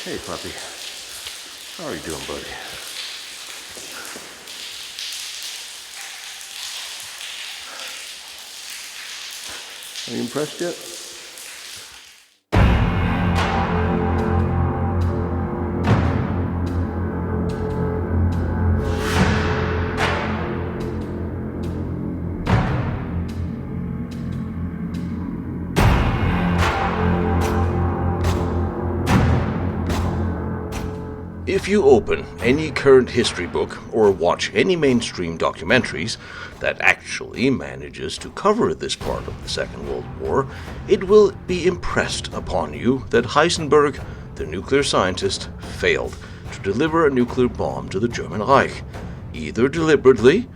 Hey, puppy. How are you doing, buddy? Are you impressed yet? If you open any current history book or watch any mainstream documentaries that actually manages to cover this part of the Second World War, it will be impressed upon you that Heisenberg, the nuclear scientist, failed to deliver a nuclear bomb to the German Reich, either deliberately,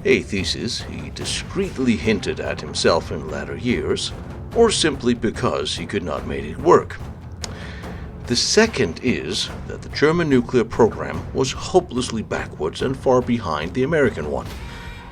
a thesis he discreetly hinted at himself in latter years, or simply because he could not make it work. The second is that the German nuclear program was hopelessly backwards and far behind the American one,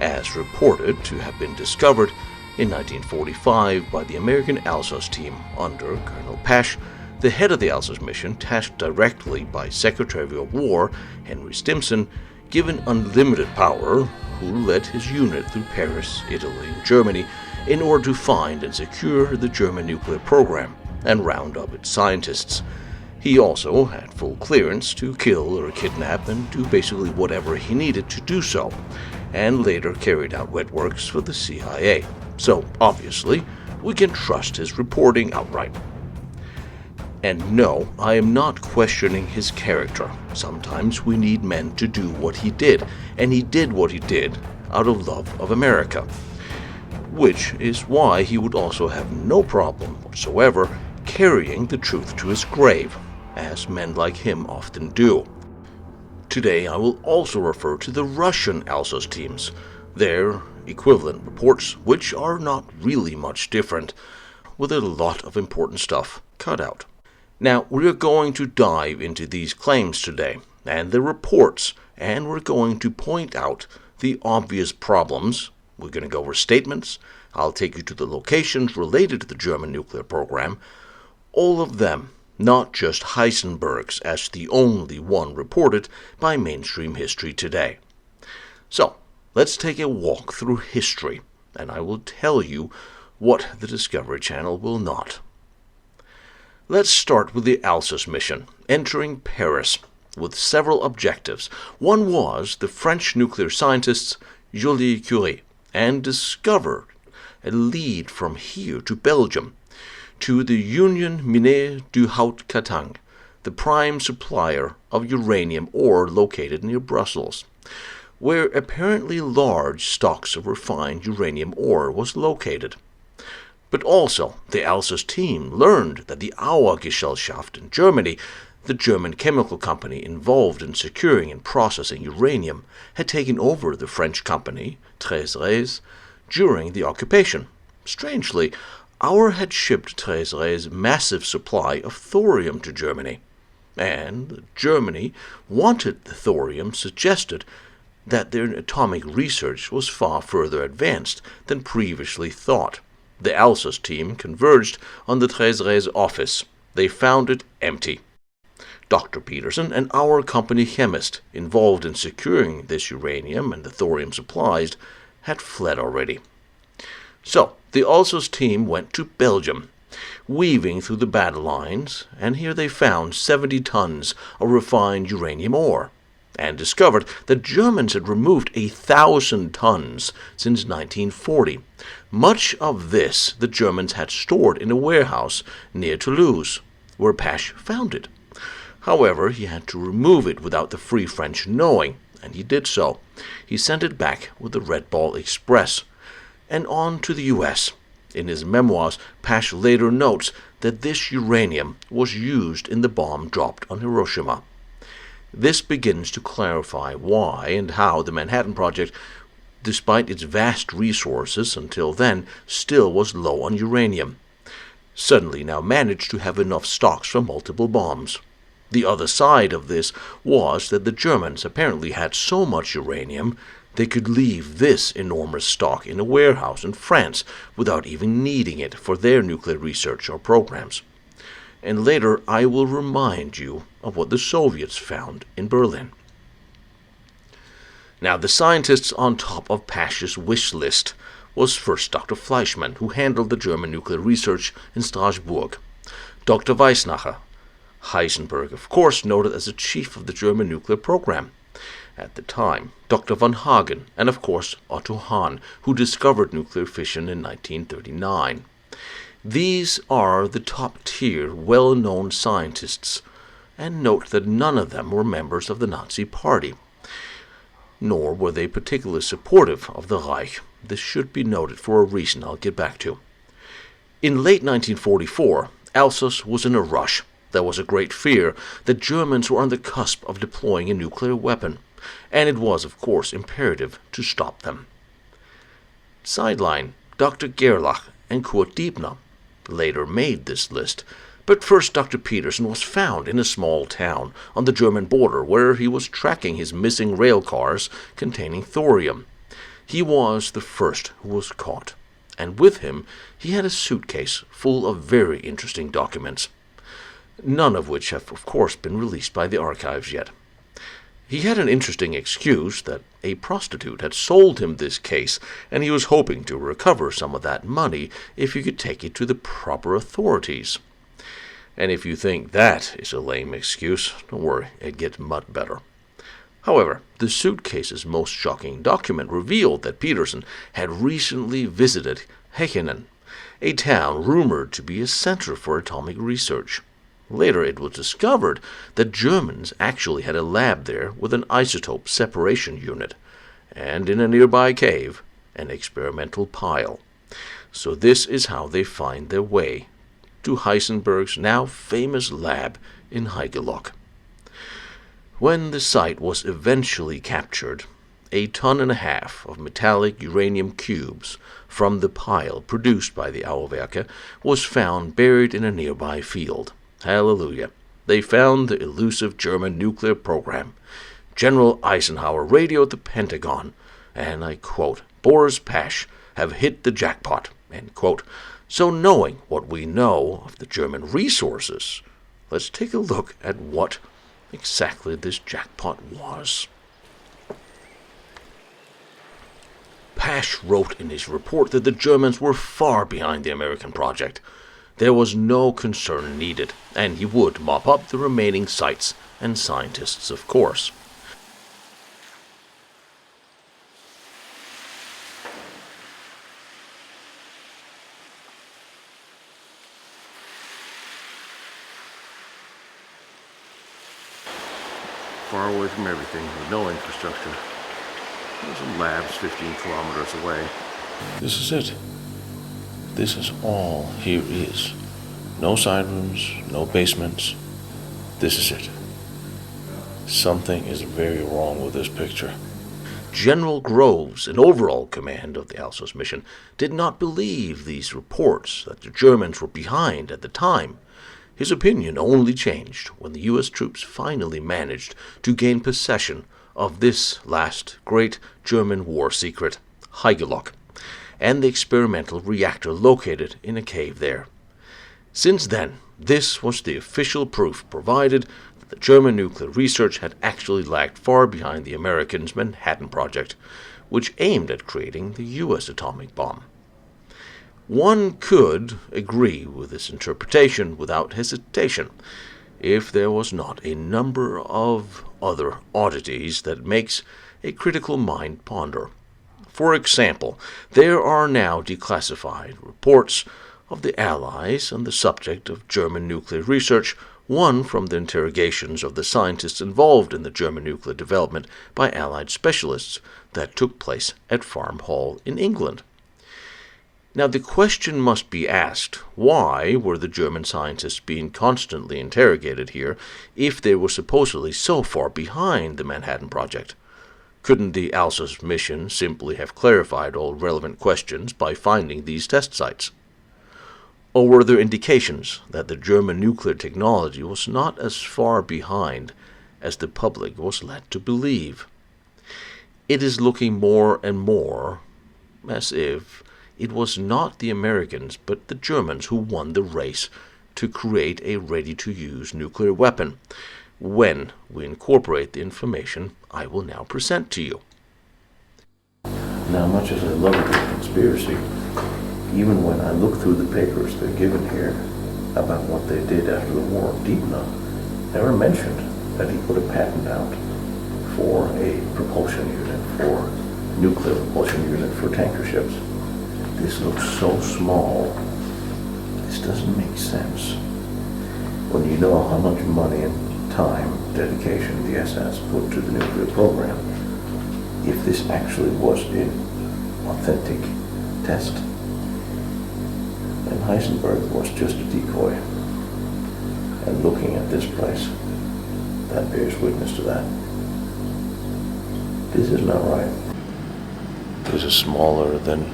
as reported to have been discovered in 1945 by the American Alsace team under Colonel Pash, the head of the Alsace mission, tasked directly by Secretary of War Henry Stimson, given unlimited power, who led his unit through Paris, Italy, and Germany in order to find and secure the German nuclear program and round up its scientists. He also had full clearance to kill or kidnap and do basically whatever he needed to do so, and later carried out wet works for the CIA. So, obviously, we can trust his reporting outright. And no, I am not questioning his character. Sometimes we need men to do what he did, and he did what he did out of love of America. Which is why he would also have no problem whatsoever carrying the truth to his grave, as men like him often do. Today I will also refer to the Russian Alsace teams, their equivalent reports, which are not really much different, with a lot of important stuff cut out. Now, we are going to dive into these claims today, and the reports, and we're going to point out the obvious problems. We're going to go over statements. I'll take you to the locations related to the German nuclear program, all of them, not just Heisenberg's as the only one reported by mainstream history today. So, let's take a walk through history, and I will tell you what the Discovery Channel will not. Let's start with the Alsace mission, entering Paris, with several objectives. One was the French nuclear scientists Julie Curie, and discovered a lead from here to Belgium, to the Union Minière du Haut-Katang, the prime supplier of uranium ore located near Brussels, where apparently large stocks of refined uranium ore was located. But also, the Alsace team learned that the Auer Gesellschaft in Germany, the German chemical company involved in securing and processing uranium, had taken over the French company, Tres during the occupation. Strangely, Auer had shipped Tres massive supply of thorium to Germany, and Germany wanted the thorium, suggested that their atomic research was far further advanced than previously thought. The Alsace team converged on the Tres office. They found it empty. Dr. Peterson, an Auer company chemist involved in securing this uranium and the thorium supplies, had fled already. So, the Alsace team went to Belgium, weaving through the battle lines, and here they found 70 tons of refined uranium ore, and discovered that Germans had removed 1,000 tons since 1940. Much of this the Germans had stored in a warehouse near Toulouse, where Pash found it. However, he had to remove it without the Free French knowing, and he did so. He sent it back with the Red Ball Express, and on to the U.S. In his memoirs, Pash later notes that this uranium was used in the bomb dropped on Hiroshima. This begins to clarify why and how the Manhattan Project, despite its vast resources until then, still was low on uranium, suddenly now managed to have enough stocks for multiple bombs. The other side of this was that the Germans apparently had so much uranium they could leave this enormous stock in a warehouse in France without even needing it for their nuclear research or programs. and later I will remind you of what the Soviets found in Berlin. Now, the scientists on top of Pasch's wish list was first Dr. Fleischmann, who handled the German nuclear research in Strasbourg, Dr. Weisnacher, Heisenberg, of course, noted as the chief of the German nuclear program at the time, Dr. von Hagen, and of course Otto Hahn, who discovered nuclear fission in 1939. These are the top-tier, well-known scientists, and note that none of them were members of the Nazi Party, nor were they particularly supportive of the Reich. This should be noted for a reason I'll get back to. In late 1944, Alsace was in a rush. There was a great fear that Germans were on the cusp of deploying a nuclear weapon, and it was, of course, imperative to stop them. Sideline, Dr. Gerlach and Kurt Diebner later made this list, but first Dr. Peterson was found in a small town on the German border where he was tracking his missing rail cars containing thorium. He was the first who was caught, and with him he had a suitcase full of very interesting documents, none of which have, of course, been released by the archives yet. He had an interesting excuse that a prostitute had sold him this case, and he was hoping to recover some of that money if he could take it to the proper authorities. And if you think that is a lame excuse, don't worry, it gets much better. However, the suitcase's most shocking document revealed that Peterson had recently visited Hechingen, a town rumored to be a center for atomic research. Later it was discovered that Germans actually had a lab there with an isotope separation unit, and in a nearby cave, an experimental pile. So this is how they find their way to Heisenberg's now famous lab in Heigellock. When the site was eventually captured, 1.5 tons of metallic uranium cubes from the pile produced by the Auerwerke was found buried in a nearby field. Hallelujah. They found the elusive German nuclear program. General Eisenhower radioed the Pentagon, and I quote, "Boris Pasch have hit the jackpot," end quote. So knowing what we know of the German resources, let's take a look at what exactly this jackpot was. Pasch wrote in his report that the Germans were far behind the American project. There was no concern needed, and he would mop up the remaining sites and scientists, of course. Far away from everything, with no infrastructure. There's some labs 15 kilometers away. This is it. This is all here is. No side rooms, no basements. This is it. Something is very wrong with this picture. General Groves, in overall command of the Alsace mission, did not believe these reports that the Germans were behind at the time. His opinion only changed when the U.S. troops finally managed to gain possession of this last great German war secret, Heigellock, and the experimental reactor located in a cave there. Since then, this was the official proof provided that the German nuclear research had actually lagged far behind the Americans' Manhattan Project, which aimed at creating the U.S. atomic bomb. One could agree with this interpretation without hesitation, if there was not a number of other oddities that makes a critical mind ponder. For example, there are now declassified reports of the Allies on the subject of German nuclear research, one from the interrogations of the scientists involved in the German nuclear development by Allied specialists that took place at Farm Hall in England. Now the question must be asked, why were the German scientists being constantly interrogated here if they were supposedly so far behind the Manhattan Project? Couldn't the Alsace mission simply have clarified all relevant questions by finding these test sites? Or were there indications that the German nuclear technology was not as far behind as the public was led to believe? It is looking more and more as if it was not the Americans but the Germans who won the race to create a ready-to-use nuclear weapon when we incorporate the information I will now present to you. Now, much as I love a good conspiracy, even when I look through the papers they're given here about what they did after the war, Dino never mentioned that he put a patent out for a propulsion unit, for nuclear propulsion unit for tanker ships. This looks so small. This doesn't make sense. When you know how much money and time, dedication the SS put to the nuclear program, if this actually was an authentic test, then Heisenberg was just a decoy. And looking at this place, that bears witness to that. This is not right. This is smaller than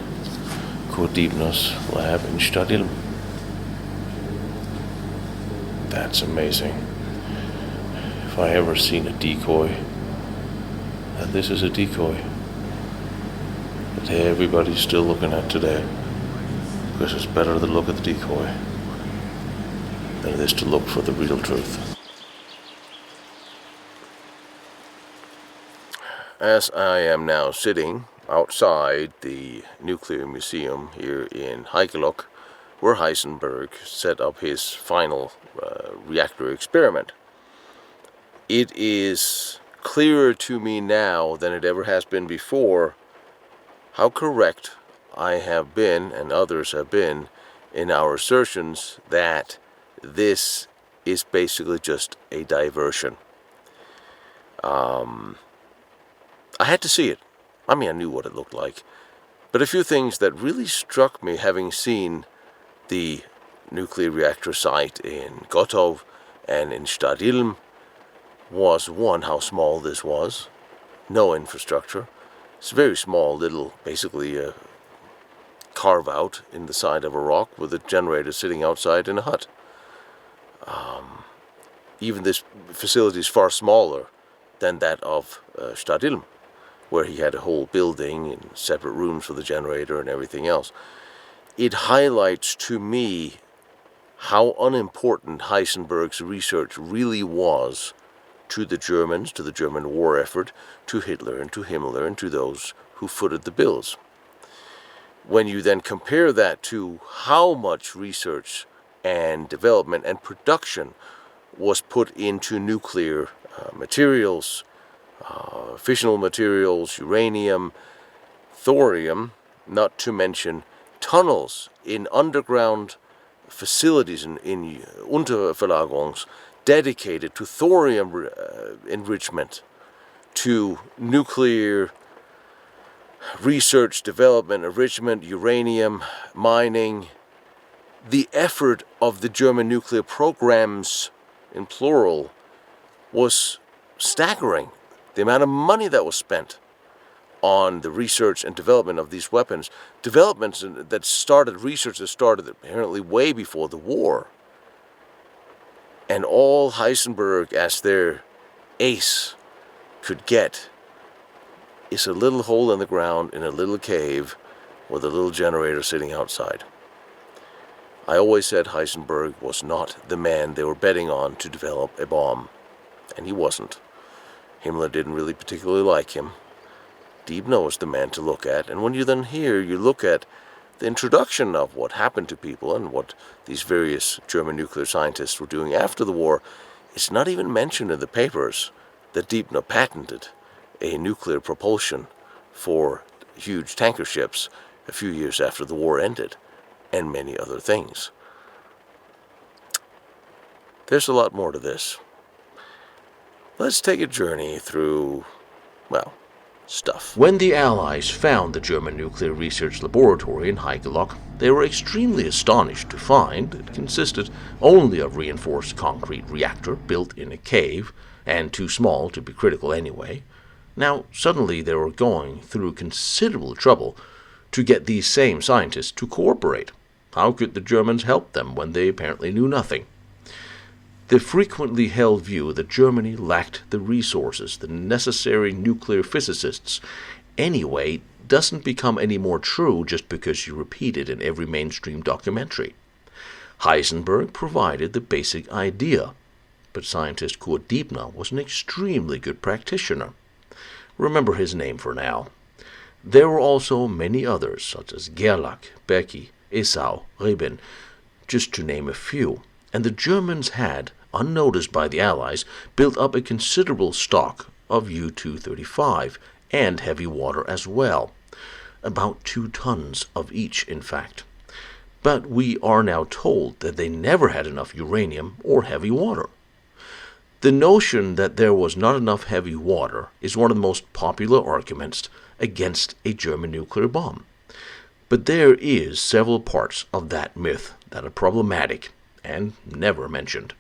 Gottow's lab in Stadtilm. That's amazing. If I ever seen a decoy, and this is a decoy that everybody's still looking at today, because it's better to look at the decoy than it is to look for the real truth. As I am now sitting outside the nuclear museum here in Heidelberg, where Heisenberg set up his final reactor experiment, it is clearer to me now than it ever has been before how correct I have been and others have been in our assertions that this is basically just a diversion. I had to see it. I mean, I knew what it looked like. But a few things that really struck me, having seen the nuclear reactor site in Gottow and in Stadtilm, was one, how small this was. No infrastructure. It's a very small little, basically a carve out in the side of a rock with a generator sitting outside in a hut. Even this facility is far smaller than that of Stadtilm, where he had a whole building and separate rooms for the generator and everything else. It highlights to me how unimportant Heisenberg's research really was to the Germans, to the German war effort, to Hitler and to Himmler and to those who footed the bills. When you then compare that to how much research and development and production was put into nuclear materials, fissional materials, uranium, thorium, not to mention tunnels in underground facilities in Unterverlagerungs dedicated to thorium enrichment, to nuclear research, development, enrichment, uranium, mining. The effort of the German nuclear programs, in plural, was staggering. The amount of money that was spent on the research and development of these weapons, developments that started, research that started apparently way before the war. And all Heisenberg, as their ace, could get is a little hole in the ground in a little cave with a little generator sitting outside. I always said Heisenberg was not the man they were betting on to develop a bomb, and he wasn't. Himmler didn't really particularly like him. Dino was the man to look at, and when you then you look at the introduction of what happened to people and what these various German nuclear scientists were doing after the war, it's not even mentioned in the papers that Dino patented a nuclear propulsion for huge tanker ships a few years after the war ended, and many other things. There's a lot more to this. Let's take a journey through, well, stuff. When the Allies found the German nuclear research laboratory in Heidelberg, they were extremely astonished to find it consisted only of reinforced concrete reactor built in a cave and too small to be critical anyway. Now, suddenly they were going through considerable trouble to get these same scientists to cooperate. How could the Germans help them when they apparently knew nothing? The frequently held view that Germany lacked the resources, the necessary nuclear physicists, anyway, doesn't become any more true just because you repeat it in every mainstream documentary. Heisenberg provided the basic idea, but scientist Kurt Diebner was an extremely good practitioner. Remember his name for now. There were also many others, such as Gerlach, Becky, Esau, Reben, just to name a few, and the Germans had, unnoticed by the Allies, built up a considerable stock of U-235 and heavy water as well, about 2 tons of each, in fact. But we are now told that they never had enough uranium or heavy water. The notion that there was not enough heavy water is one of the most popular arguments against a German nuclear bomb. But there is several parts of that myth that are problematic and never mentioned.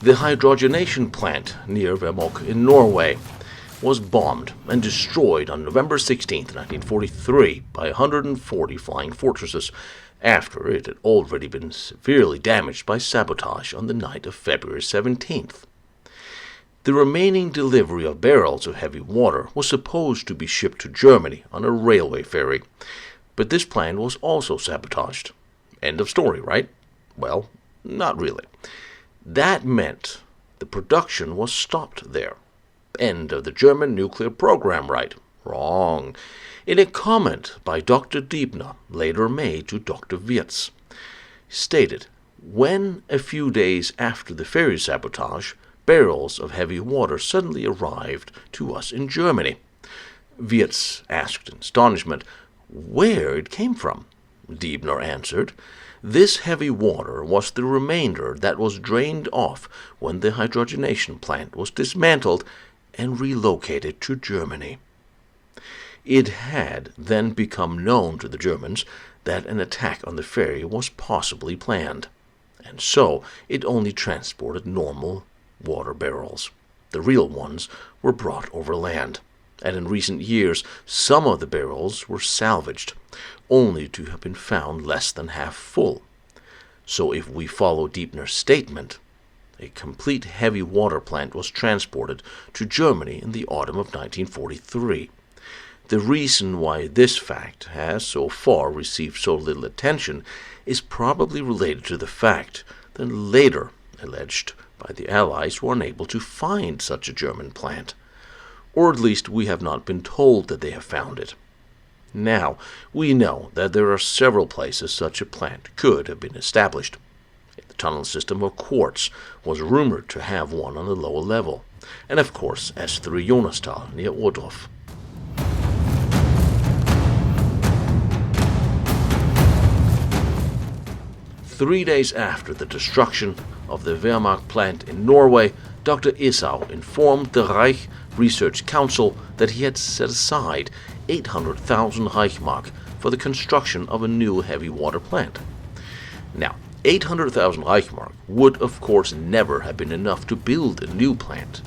The hydrogenation plant near Vemok in Norway was bombed and destroyed on November 16, 1943 by 140 flying fortresses after it had already been severely damaged by sabotage on the night of February 17th. The remaining delivery of barrels of heavy water was supposed to be shipped to Germany on a railway ferry, but this plan was also sabotaged. End of story, right? Well, not really. That meant the production was stopped there. End of the German nuclear program, right? Wrong. In a comment by Dr. Diebner, later made to Dr. Wirtz, stated, when a few days after the ferry sabotage, barrels of heavy water suddenly arrived to us in Germany. Wirtz asked in astonishment where it came from. Diebner answered, this heavy water was the remainder that was drained off when the hydrogenation plant was dismantled and relocated to Germany. It had then become known to the Germans that an attack on the ferry was possibly planned, and so it only transported normal water barrels. The real ones were brought overland, and in recent years some of the barrels were salvaged, only to have been found less than half full. So if we follow Diebner's statement, a complete heavy water plant was transported to Germany in the autumn of 1943. The reason why this fact has so far received so little attention is probably related to the fact that later alleged by the Allies were unable to find such a German plant, or at least we have not been told that they have found it. Now, we know that there are several places such a plant could have been established. The tunnel system of Quartz was rumored to have one on a lower level, and of course S3 Jonastal near Ohrdruf. Three days after the destruction of the Wehrmacht plant in Norway, Dr. Esau informed the Reich Research Council that he had set aside 800,000 Reichmark for the construction of a new heavy water plant. Now, 800,000 Reichmark would of course never have been enough to build a new plant,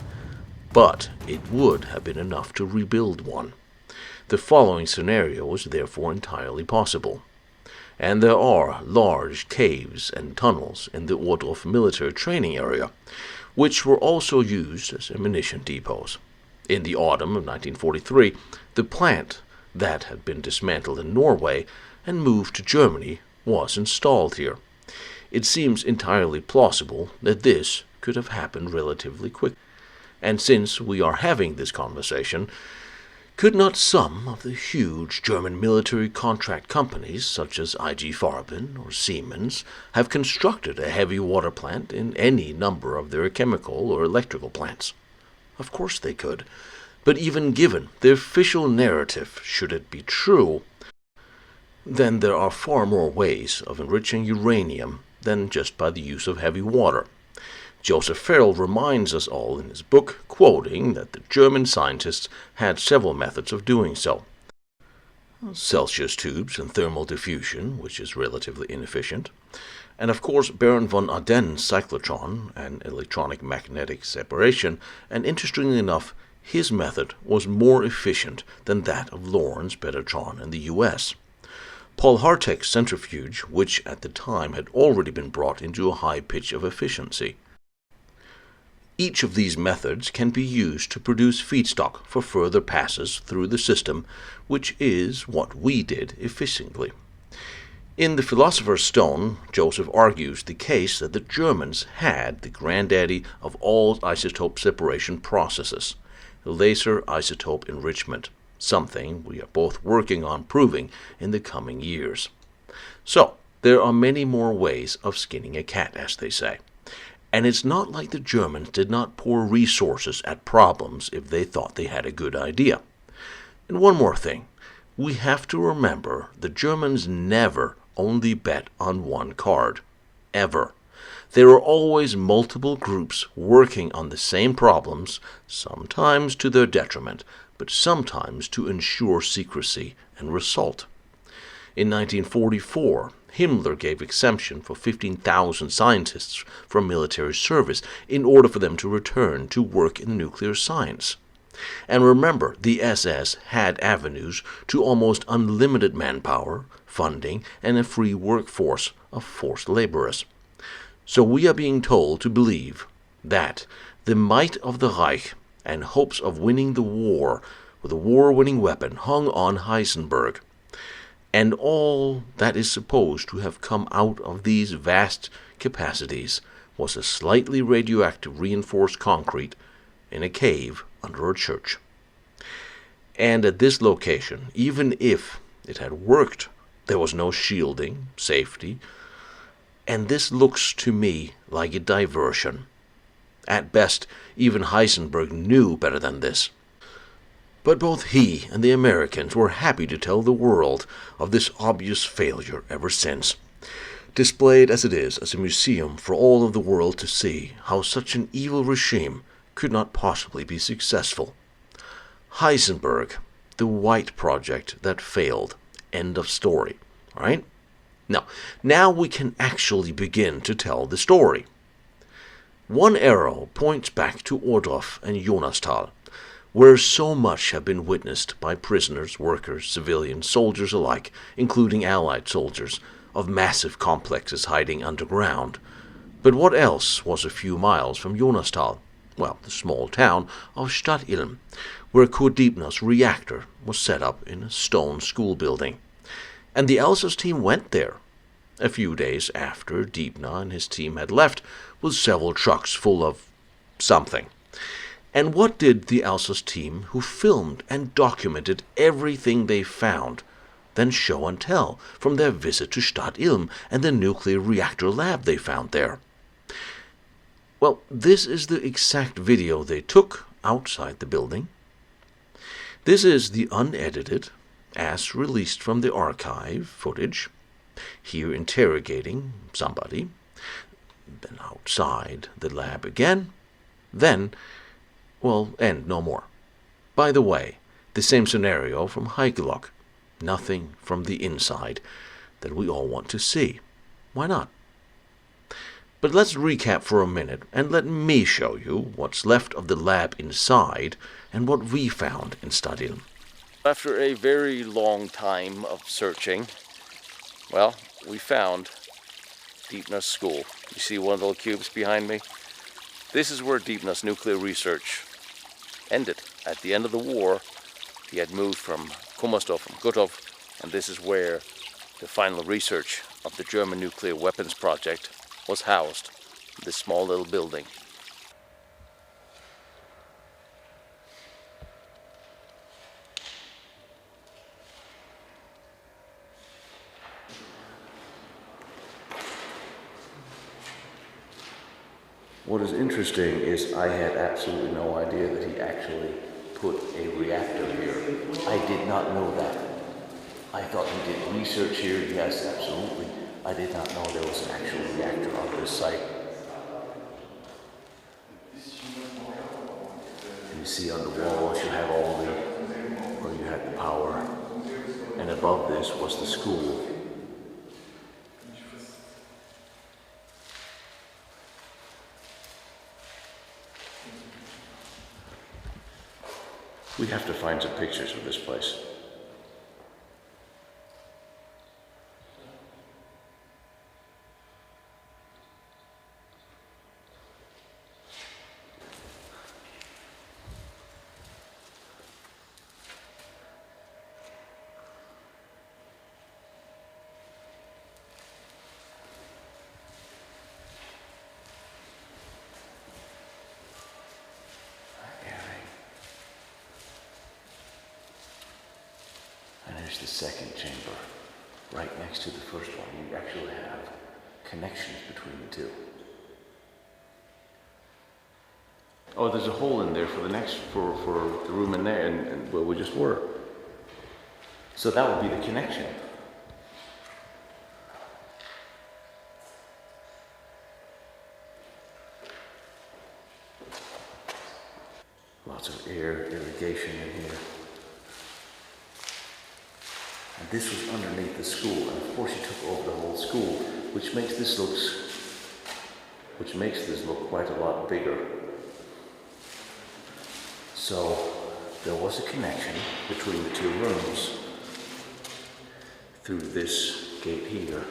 but it would have been enough to rebuild one. The following scenario was therefore entirely possible. And there are large caves and tunnels in the Ohrdruf military training area, which were also used as ammunition depots. In the autumn of 1943, the plant that had been dismantled in Norway and moved to Germany was installed here. It seems entirely plausible that this could have happened relatively quickly. And since we are having this conversation, could not some of the huge German military contract companies, such as IG Farben or Siemens, have constructed a heavy water plant in any number of their chemical or electrical plants? Of course they could. But even given the official narrative, should it be true, then there are far more ways of enriching uranium than just by the use of heavy water. Joseph Farrell reminds us all in his book, quoting that the German scientists had several methods of doing so. Celsius tubes and thermal diffusion, which is relatively inefficient, and of course Baron von Aden's cyclotron and electronic magnetic separation, and interestingly enough, his method was more efficient than that of Lorentz Betatron in the US. Paul Hartek's centrifuge, which at the time had already been brought into a high pitch of efficiency. Each of these methods can be used to produce feedstock for further passes through the system, which is what we did efficiently. In The Philosopher's Stone, Joseph argues the case that the Germans had the granddaddy of all isotope separation processes, laser isotope enrichment, something we are both working on proving in the coming years. So, there are many more ways of skinning a cat, as they say. And it's not like the Germans did not pour resources at problems if they thought they had a good idea. And one more thing, we have to remember the Germans never only bet on one card. Ever. There are always multiple groups working on the same problems, sometimes to their detriment, but sometimes to ensure secrecy and result. In 1944, Himmler gave exemption for 15,000 scientists from military service in order for them to return to work in nuclear science. And remember, the SS had avenues to almost unlimited manpower, funding, and a free workforce of forced laborers. So we are being told to believe that the might of the Reich and hopes of winning the war with a war-winning weapon hung on Heisenberg. And all that is supposed to have come out of these vast capacities was a slightly radioactive reinforced concrete in a cave under a church. And at this location, even if it had worked, there was no shielding, safety, and this looks to me like a diversion. At best, even Heisenberg knew better than this. But both he and the Americans were happy to tell the world of this obvious failure ever since, displayed as it is as a museum for all of the world to see how such an evil regime could not possibly be successful. Heisenberg, the white project that failed. End of story. All right? Now we can actually begin to tell the story. One arrow points back to Ohrdruf and Jonasthal, where so much have been witnessed by prisoners, workers, civilians, soldiers alike, including Allied soldiers, of massive complexes hiding underground. But what else was a few miles from Jonasthal? Well, the small town of Stadtilm, where Kurt Deepner's reactor was set up in a stone school building. And the Alsace team went there, a few days after Deepner and his team had left, with several trucks full of something. And what did the Alsace team, who filmed and documented everything they found, then show and tell from their visit to Stadtilm and the nuclear reactor lab they found there? Well, this is the exact video they took outside the building. This is the unedited, as released from the archive footage, here interrogating somebody, then outside the lab again, then, well, and no more. By the way, the same scenario from Heigelok, nothing from the inside that we all want to see. Why not? But let's recap for a minute and let me show you what's left of the lab inside and what we found in Stadtilm. After a very long time of searching, well, we found Deepner's school. You see one of the little cubes behind me? This is where Deepner's nuclear research ended. At the end of the war, he had moved from Kummersdorf, from Gottow, and this is where the final research of the German nuclear weapons project was housed, in this small little building. What is interesting is I had absolutely no idea that he actually put a reactor here. I did not know that. I thought he did research here. Yes, absolutely. I did not know there was an actual reactor on this site. And you see on the walls you have all the, where you had the power. And it above this was the school. We have to find some pictures of this place. There's the second chamber, right next to the first one. You actually have connections between the two. Oh, there's a hole in there for the next, for the room in there, and where we just were. So that would be the connection. Lots of air irrigation in here. And this was underneath the school, and of course he took over the whole school, which makes this look quite a lot bigger. So there was a connection between the two rooms through this gate here.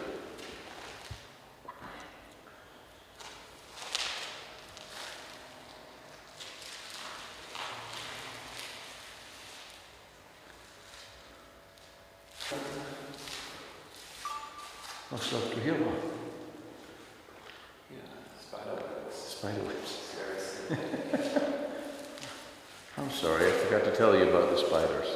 Was loopt er hier nog? Spiderwebs. I'm sorry, I forgot to tell you about the spiders.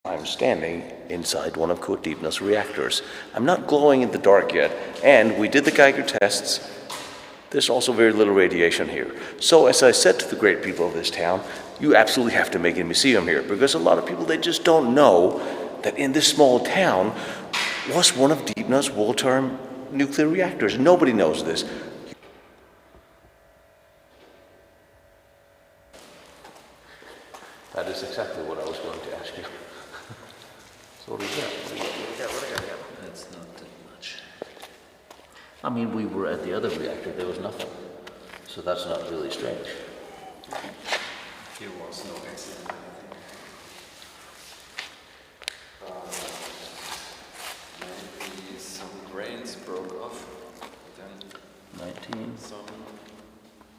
I'm standing inside one of Kurt Diebner's reactors. I'm not glowing in the dark yet, and we did the Geiger tests. There's also very little radiation here. So as I said to the great people of this town, you absolutely have to make a museum here, because a lot of people, they just don't know that in this small town was one of Diebner's world-term nuclear reactors. Nobody knows this. That is exactly what I was going to ask you. So what do you got? What do you got? That's not that much. I mean, we were at the other reactor, there was nothing. So that's not really strange. There was no accident. Maybe some grains broke off. Then 19. some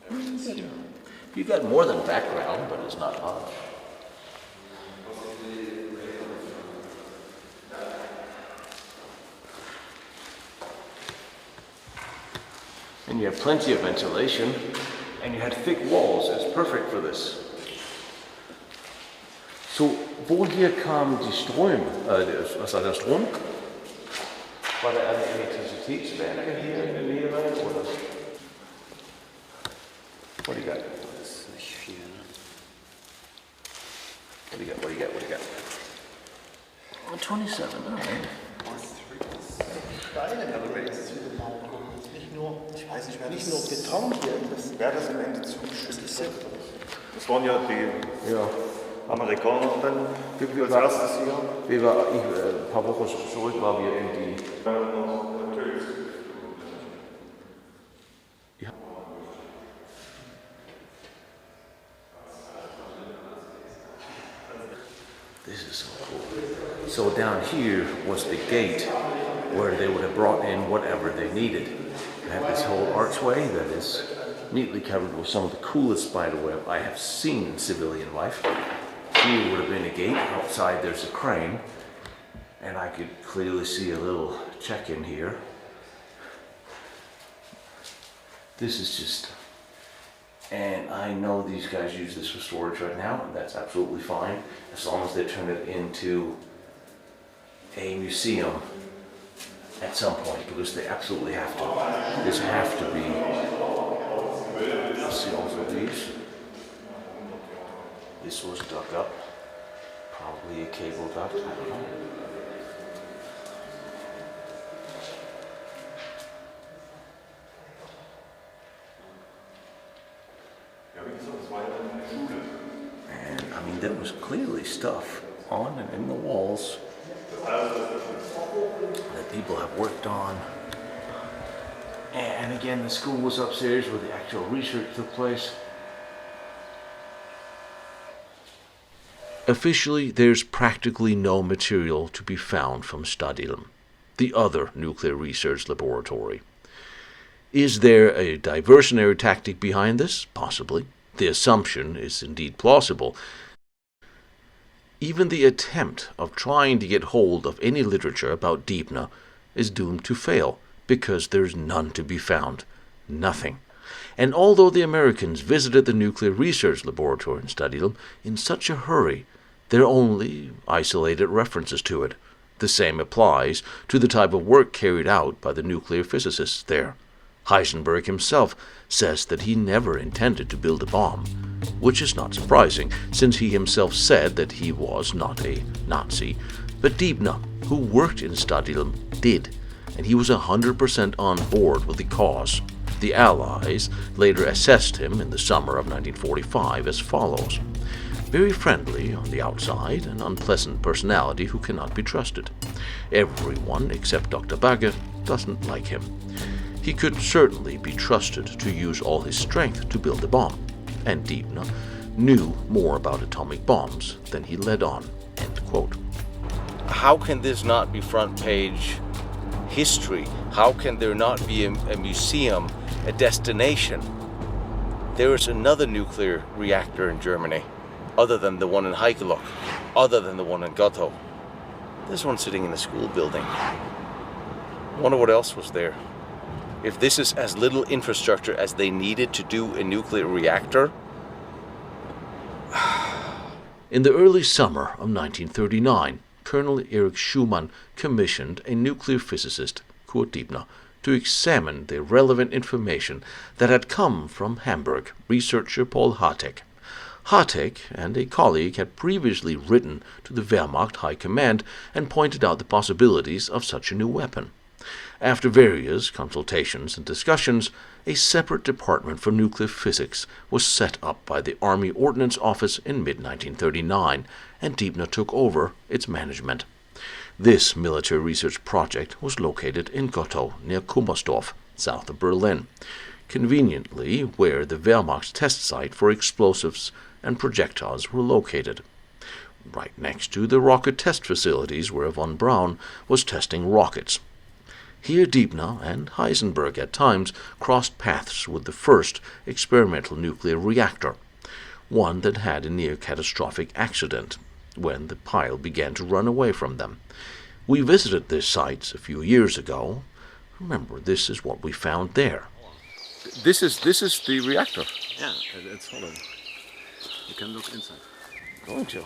evidence here. You got more than background, but it's not much. And you have plenty of ventilation, and you had thick walls. It's perfect for this. So, woher kam die Strom? Was war der Strom? War da eine Elektrizitätswerke hier in der Nähe rein, oder? What do you got? Das ist nicht viel, ne? What do you got? 27, all right. Steine, aber wenn es wieder mal kommt, nicht nur, ich weiß nicht mehr, nicht nur Beton hier. Wer das am Ende zugeschüttet hat. Das waren ja die Amerikaner dann als erstes hier. Ein paar Wochen zurück waren wir in die... Ja. This is so cool. So down here was the gate where they would have brought in whatever they needed. They have this whole archway that is neatly covered with some of the coolest spiderweb I have seen in civilian life. Here would have been a gate. Outside there's a crane. And I could clearly see a little check-in here. This is just... And I know these guys use this for storage right now, and that's absolutely fine, as long as they turn it into a museum at some point, because they absolutely have to. This have to be. Let's see also these. This was dug up. Probably a cable duct, I don't know. And I mean, there was clearly stuff on and in the walls that people have worked on. And again, the school was upstairs where the actual research took place. Officially, there's practically no material to be found from Stadtilm, the other nuclear research laboratory. Is there a diversionary tactic behind this? Possibly. The assumption is indeed plausible. Even the attempt of trying to get hold of any literature about Deepna is doomed to fail, because there's none to be found. Nothing. And although the Americans visited the nuclear research laboratory in Stadtilm in such a hurry, there are only isolated references to it. The same applies to the type of work carried out by the nuclear physicists there. Heisenberg himself says that he never intended to build a bomb, which is not surprising, since he himself said that he was not a Nazi. But Deepna, who worked in Stadtilm, did, and he was 100% on board with the cause. The Allies later assessed him in the summer of 1945 as follows: very friendly on the outside, an unpleasant personality who cannot be trusted. Everyone except Dr. Bagge doesn't like him. He could certainly be trusted to use all his strength to build a bomb, and Deepna knew more about atomic bombs than he let on. End quote. How can this not be front page history? How can there not be a museum, a destination? There is another nuclear reactor in Germany, other than the one in Heidelberg, other than the one in Gottow. There's one sitting in a school building. I wonder what else was there. If this is as little infrastructure as they needed to do a nuclear reactor. In the early summer of 1939, Colonel Erich Schumann commissioned a nuclear physicist, Kurt Deepna, to examine the relevant information that had come from Hamburg researcher Paul Hartek. Hartek and a colleague had previously written to the Wehrmacht High Command and pointed out the possibilities of such a new weapon. After various consultations and discussions, a separate department for nuclear physics was set up by the Army Ordnance Office in mid-1939, and Deepna took over its management. This military research project was located in Gottow, near Kummersdorf, south of Berlin, conveniently where the Wehrmacht's test site for explosives and projectiles were located, right next to the rocket test facilities where von Braun was testing rockets. Here Deepna and Heisenberg at times crossed paths with the first experimental nuclear reactor, one that had a near-catastrophic accident when the pile began to run away from them. We visited this site a few years ago. Remember, this is what we found there. This is the reactor. Yeah, it's hollow. You can look inside. Going to.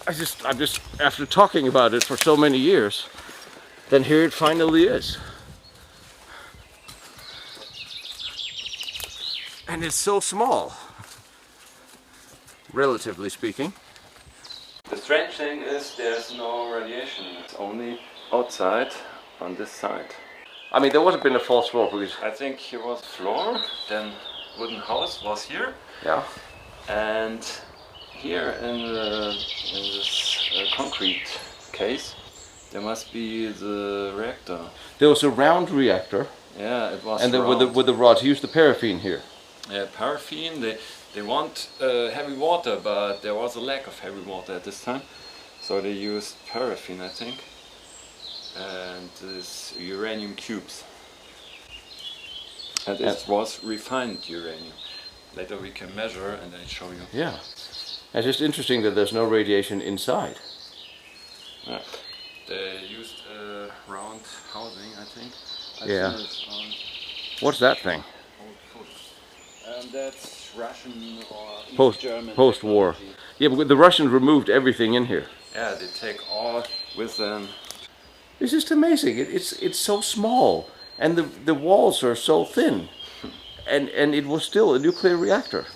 I'm just after talking about it for so many years, then here it finally is. And it's so small, relatively speaking. The strange thing is there's no radiation. It's only outside on this side. I mean, there would have been a false floor because... I think here was floor, then wooden house was here. Yeah. And here in this concrete case, there must be the reactor. There was a round reactor. Yeah, it was and round. with the rods. He used the paraffin here. Yeah, paraffin. They want heavy water, but there was a lack of heavy water at this time. So they used paraffin, I think, and this uranium cubes. And it was refined uranium. Later we can measure and then show you. Yeah. It's just interesting that there's no radiation inside. Yeah. They used a round housing, I think. Yeah. Seen it on What's that thing? old photos. That's Russian or East German Post-war. technology. Yeah, but the Russians removed everything in here. Yeah, they take all with them. It's just amazing. It's so small, and the walls are so thin, and it was still a nuclear reactor.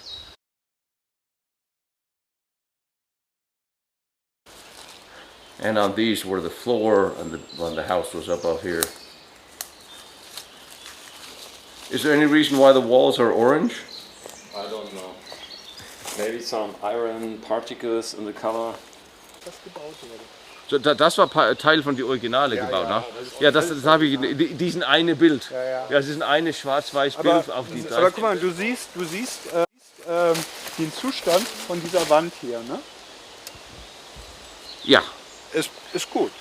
And on these were the floor, and the house was above here. Is there any reason why the walls are orange? I don't know. Maybe some iron particles in the color. So, das war Teil von die Originale gebaut, ne? Ja, das habe ich, diesen eine Bild. Ja, das ist ein eine schwarz-weiß Bild auf die Aber guck mal, du siehst den Zustand von dieser Wand hier, ne? Ja. Ist gut.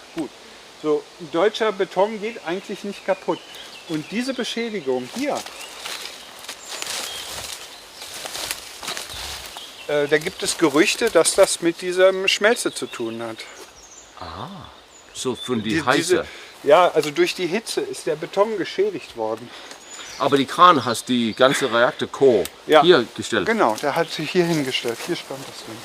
So, deutscher Beton geht eigentlich nicht kaputt. Und diese Beschädigung hier, da gibt es Gerüchte, dass das mit dieser Schmelze zu tun hat. Aha. So von die Heiße. Ja, also durch die Hitze ist der Beton geschädigt worden. Aber die Kran hast die ganze Reaktor-Core hier gestellt. Genau, der hat sie hier hingestellt. Hier stand das Ding.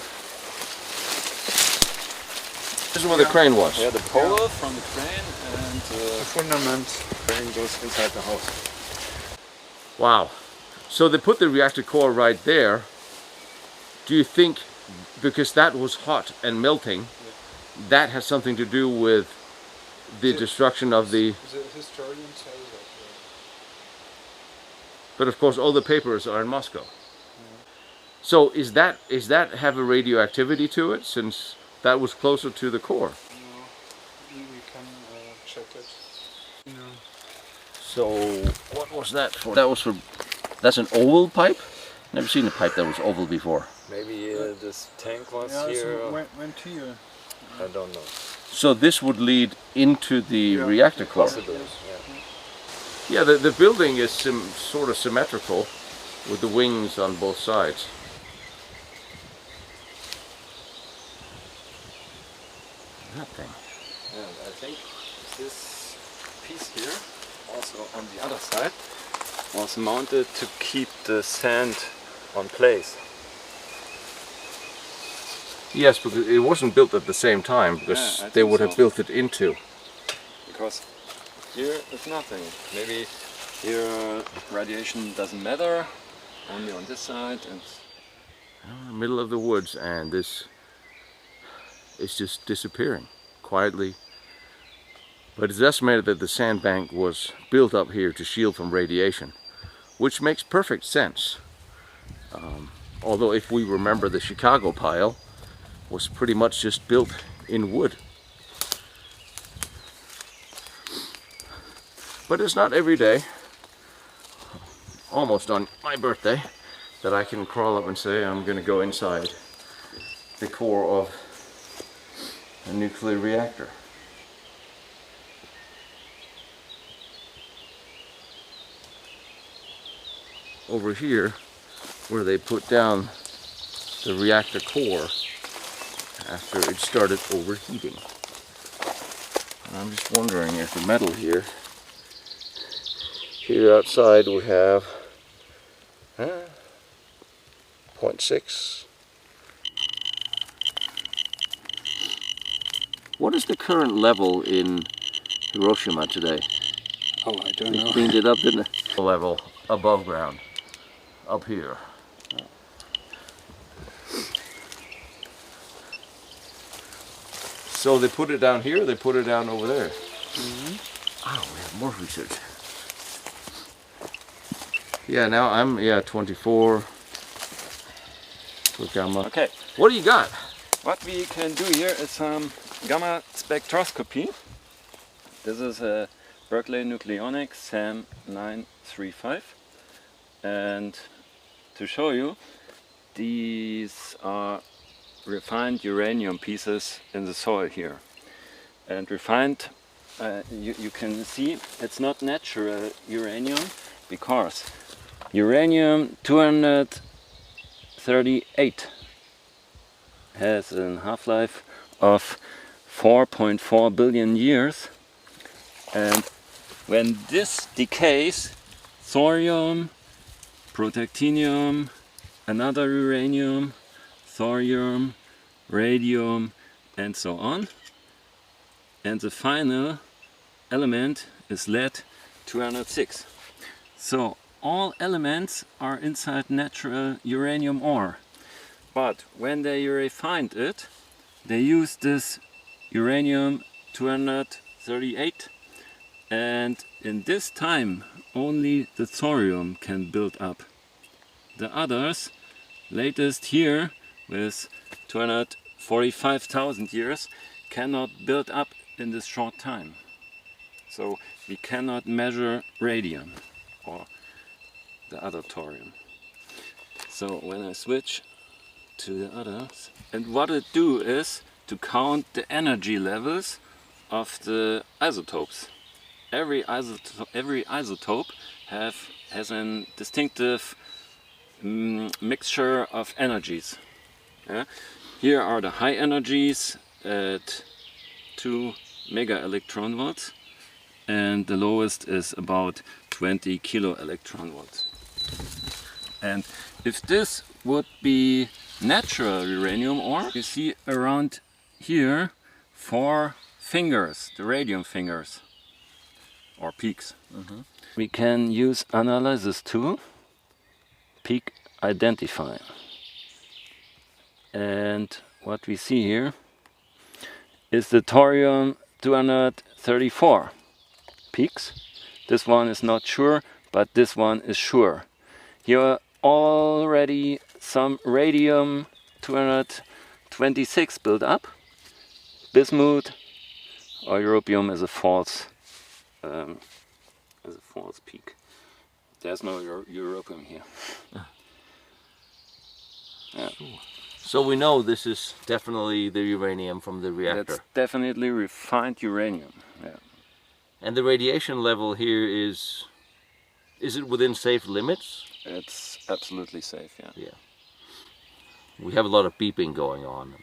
This is where the crane was. Yeah, the pole from the crane and The fundament. crane goes inside the house. Wow. So they put the reactor core right there. Do you think, because that was hot and melting, that has something to do with the destruction of the... The historians say that. But of course all the papers are in Moscow. So is that have a radioactivity to it, since that was closer to the core? No, we can check it. No. So what was that for? That was for... That's an oval pipe? Never seen a pipe that was oval before. Maybe this tank was Yeah, here. so went here. I don't know. So this would lead into the reactor core? Possible. Yeah, the building is sort of symmetrical with the wings on both sides. That thing. And I think this piece here, also on the other side, was mounted to keep the sand on place. Yes, because it wasn't built at the same time, because they would have built it into. Because here is nothing. Maybe here radiation doesn't matter, only on this side. And In the middle of the woods, and this is just disappearing quietly. But it's estimated that the sandbank was built up here to shield from radiation, which makes perfect sense. Although if we remember, the Chicago pile was pretty much just built in wood. But it's not every day, almost on my birthday, that I can crawl up and say I'm going to go inside the core of a nuclear reactor. Over here, where they put down the reactor core after it started overheating. And I'm just wondering if the metal here outside we have 0.6. What is the current level in Hiroshima today? Oh, I don't They know. cleaned it up, didn't it? Level above ground, up here. So they put it down here, they put it down over there. Oh, we have more research. Yeah, now I'm 24. Gamma. okay, What do you got? what we can do here is some gamma spectroscopy. This is a Berkeley Nucleonics SAM 935, and to show you, these are refined uranium pieces in the soil here. And refined, you can see it's not natural uranium, because uranium 238 has a half-life of 4.4 billion years, and when this decays, thorium, protactinium, another uranium, thorium, radium, and so on, and the final element is lead 206. So all elements are inside natural uranium ore, but when they refined it, they use this uranium 238, and in this time only the thorium can build up. The others, latest here with 245,000 years, cannot build up in this short time. So we cannot measure radium or the other thorium. So when I switch to the others, and what it do is to count the energy levels of the isotopes. Every isotope has a distinctive mixture of energies. Yeah? Here are the high energies at 2 mega electron volts, and the lowest is about 20 kilo electron volts. And if this would be natural uranium ore, you see around here 4 fingers, the radium fingers, or peaks. We can use analysis tool, peak identify. And what we see here is the thorium 234 peaks. This one is not sure, but this one is sure. Here are already some radium 226 built up. Bismuth or europium is a false peak. There's no europium here. Yeah. So we know this is definitely the uranium from the reactor. That's definitely refined uranium. Yeah. And the radiation level here is it within safe limits? It's absolutely safe, yeah. Yeah. We have a lot of beeping going on.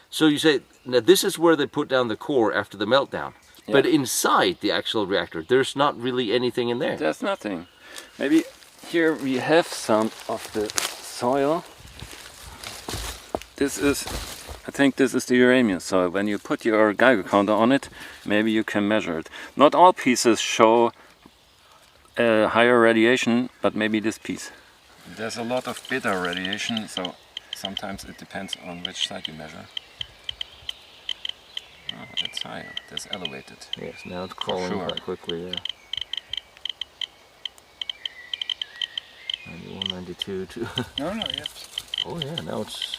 So you say, now this is where they put down the core after the meltdown. Yeah. But inside the actual reactor, there's not really anything in there. There's nothing. Maybe here we have some of the soil. I think this is the uranium soil. When you put your Geiger counter on it, maybe you can measure it. Not all pieces show higher radiation, but maybe this piece. There's a lot of beta radiation, so sometimes it depends on which side you measure. Oh, that's higher, that's elevated. Yes, now it's crawling quite quickly, yeah. 91, 92, too. No, yes. Oh yeah, now it's...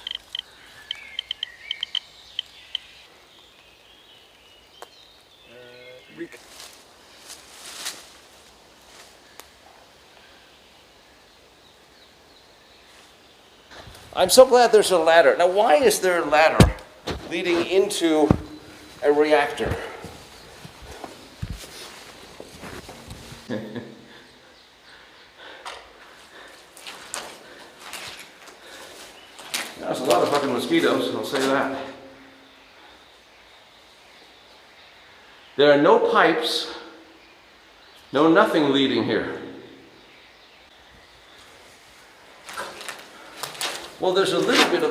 I'm so glad there's a ladder. Now, why is there a ladder leading into a reactor? There's a lot of fucking mosquitoes, I'll say that. There are no pipes, no nothing leading here. Well, there's a little bit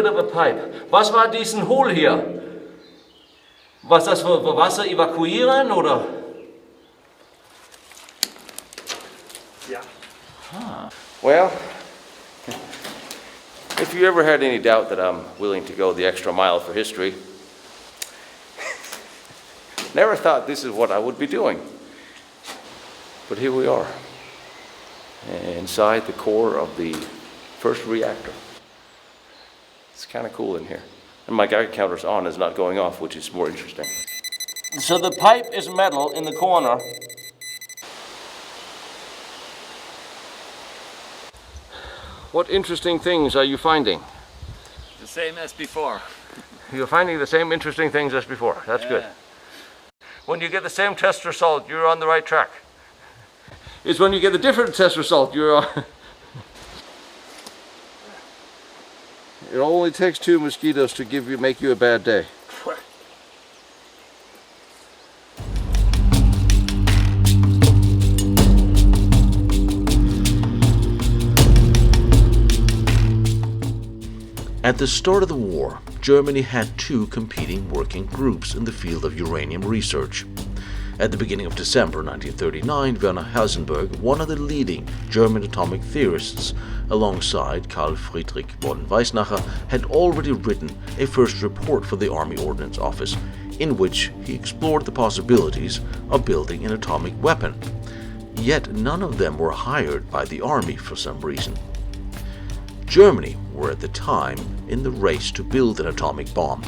of a pipe. Was war diesen Hohl hier? Was das für Wasser evakuieren oder? Yeah. Well, if you ever had any doubt that I'm willing to go the extra mile for history, never thought this is what I would be doing. But here we are, inside the core of the first reactor. It's kind of cool in here. And my Geiger counter's on, is not going off, which is more interesting. So the pipe is metal in the corner. What interesting things are you finding? The same as before. You're finding the same interesting things as before. That's good. When you get the same test result, you're on the right track. It's when you get the different test result, you're on... It only takes 2 mosquitoes to make you a bad day. At the start of the war, Germany had 2 competing working groups in the field of uranium research. At the beginning of December 1939, Werner Heisenberg, one of the leading German atomic theorists, alongside Carl Friedrich von Weizsäcker, had already written a first report for the Army Ordnance Office, in which he explored the possibilities of building an atomic weapon. Yet none of them were hired by the Army for some reason. Germany were at the time in the race to build an atomic bomb,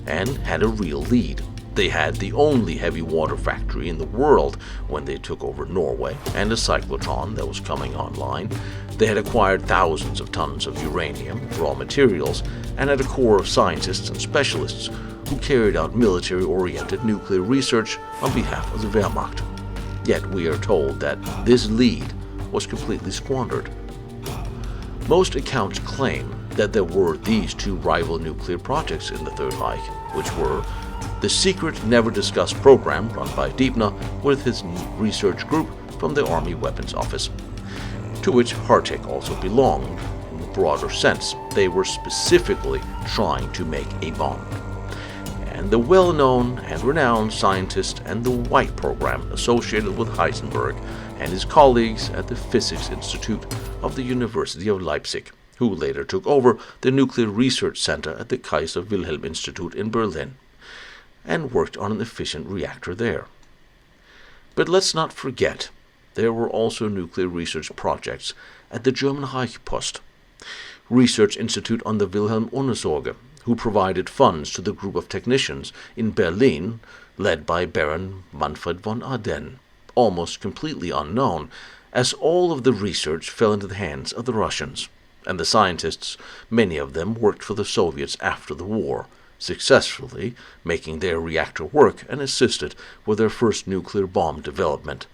and had a real lead. They had the only heavy water factory in the world when they took over Norway, and a cyclotron that was coming online. They had acquired thousands of tons of uranium, raw materials, and had a core of scientists and specialists who carried out military-oriented nuclear research on behalf of the Wehrmacht. Yet we are told that this lead was completely squandered. Most accounts claim that there were these 2 rival nuclear projects in the Third Reich, which were the secret, never-discussed program run by Deepner with his research group from the Army Weapons Office, to which Hartek also belonged in the broader sense. They were specifically trying to make a bomb. And the well-known and renowned scientist and the White program associated with Heisenberg and his colleagues at the Physics Institute of the University of Leipzig, who later took over the Nuclear Research Center at the Kaiser Wilhelm Institute in Berlin, and worked on an efficient reactor there. But let's not forget, there were also nuclear research projects at the German Reichspost Research Institute under Wilhelm Ohnesorge, who provided funds to the group of technicians in Berlin led by Baron Manfred von Ardenne, almost completely unknown, as all of the research fell into the hands of the Russians, and the scientists, many of them worked for the Soviets after the war, successfully making their reactor work and assisted with their first nuclear bomb development.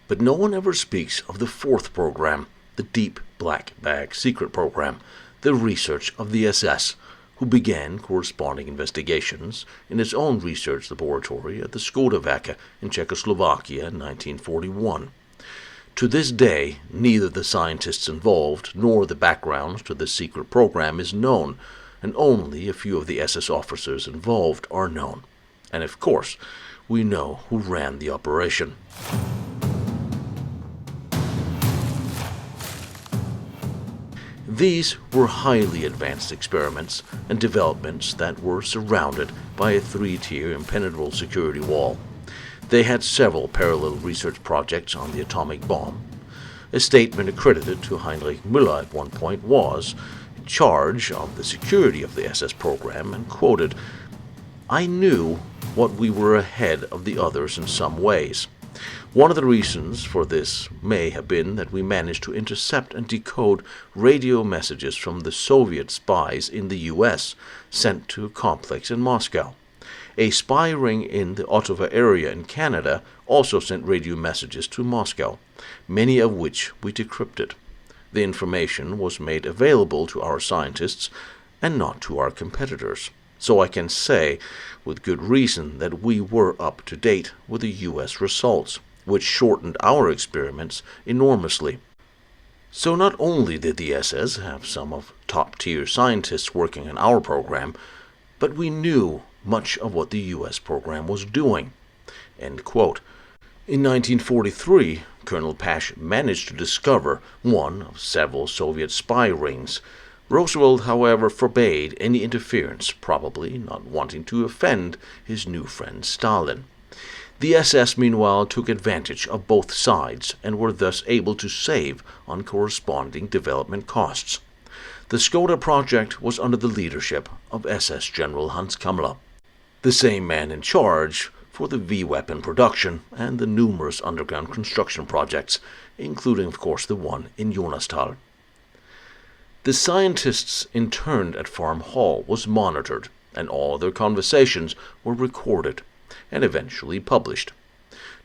But no one ever speaks of the 4th program, the Deep Black Bag Secret Program, the research of the SS, who began corresponding investigations in its own research laboratory at the Škoda Werke in Czechoslovakia in 1941. To this day, neither the scientists involved nor the background to the secret program is known, and only a few of the SS officers involved are known. And of course, we know who ran the operation. These were highly advanced experiments and developments that were surrounded by a 3-tier impenetrable security wall. They had several parallel research projects on the atomic bomb. A statement accredited to Heinrich Müller at one point was in charge of the security of the SS program and quoted, "I knew what we were ahead of the others in some ways. One of the reasons for this may have been that we managed to intercept and decode radio messages from the Soviet spies in the US sent to a complex in Moscow. A spy ring in the Ottawa area in Canada also sent radio messages to Moscow, many of which we decrypted. The information was made available to our scientists and not to our competitors. So I can say with good reason that we were up to date with the US results, which shortened our experiments enormously. So not only did the SS have some of top-tier scientists working on our program, but we knew much of what the US program was doing." End quote. In 1943, Colonel Pash managed to discover one of several Soviet spy rings. Roosevelt, however, forbade any interference, probably not wanting to offend his new friend Stalin. The SS, meanwhile, took advantage of both sides and were thus able to save on corresponding development costs. The Škoda project was under the leadership of SS General Hans Kammler, the same man in charge for the V-weapon production and the numerous underground construction projects, including, of course, the one in Jonasthal. The scientists interned at Farm Hall was monitored, and all their conversations were recorded and eventually published.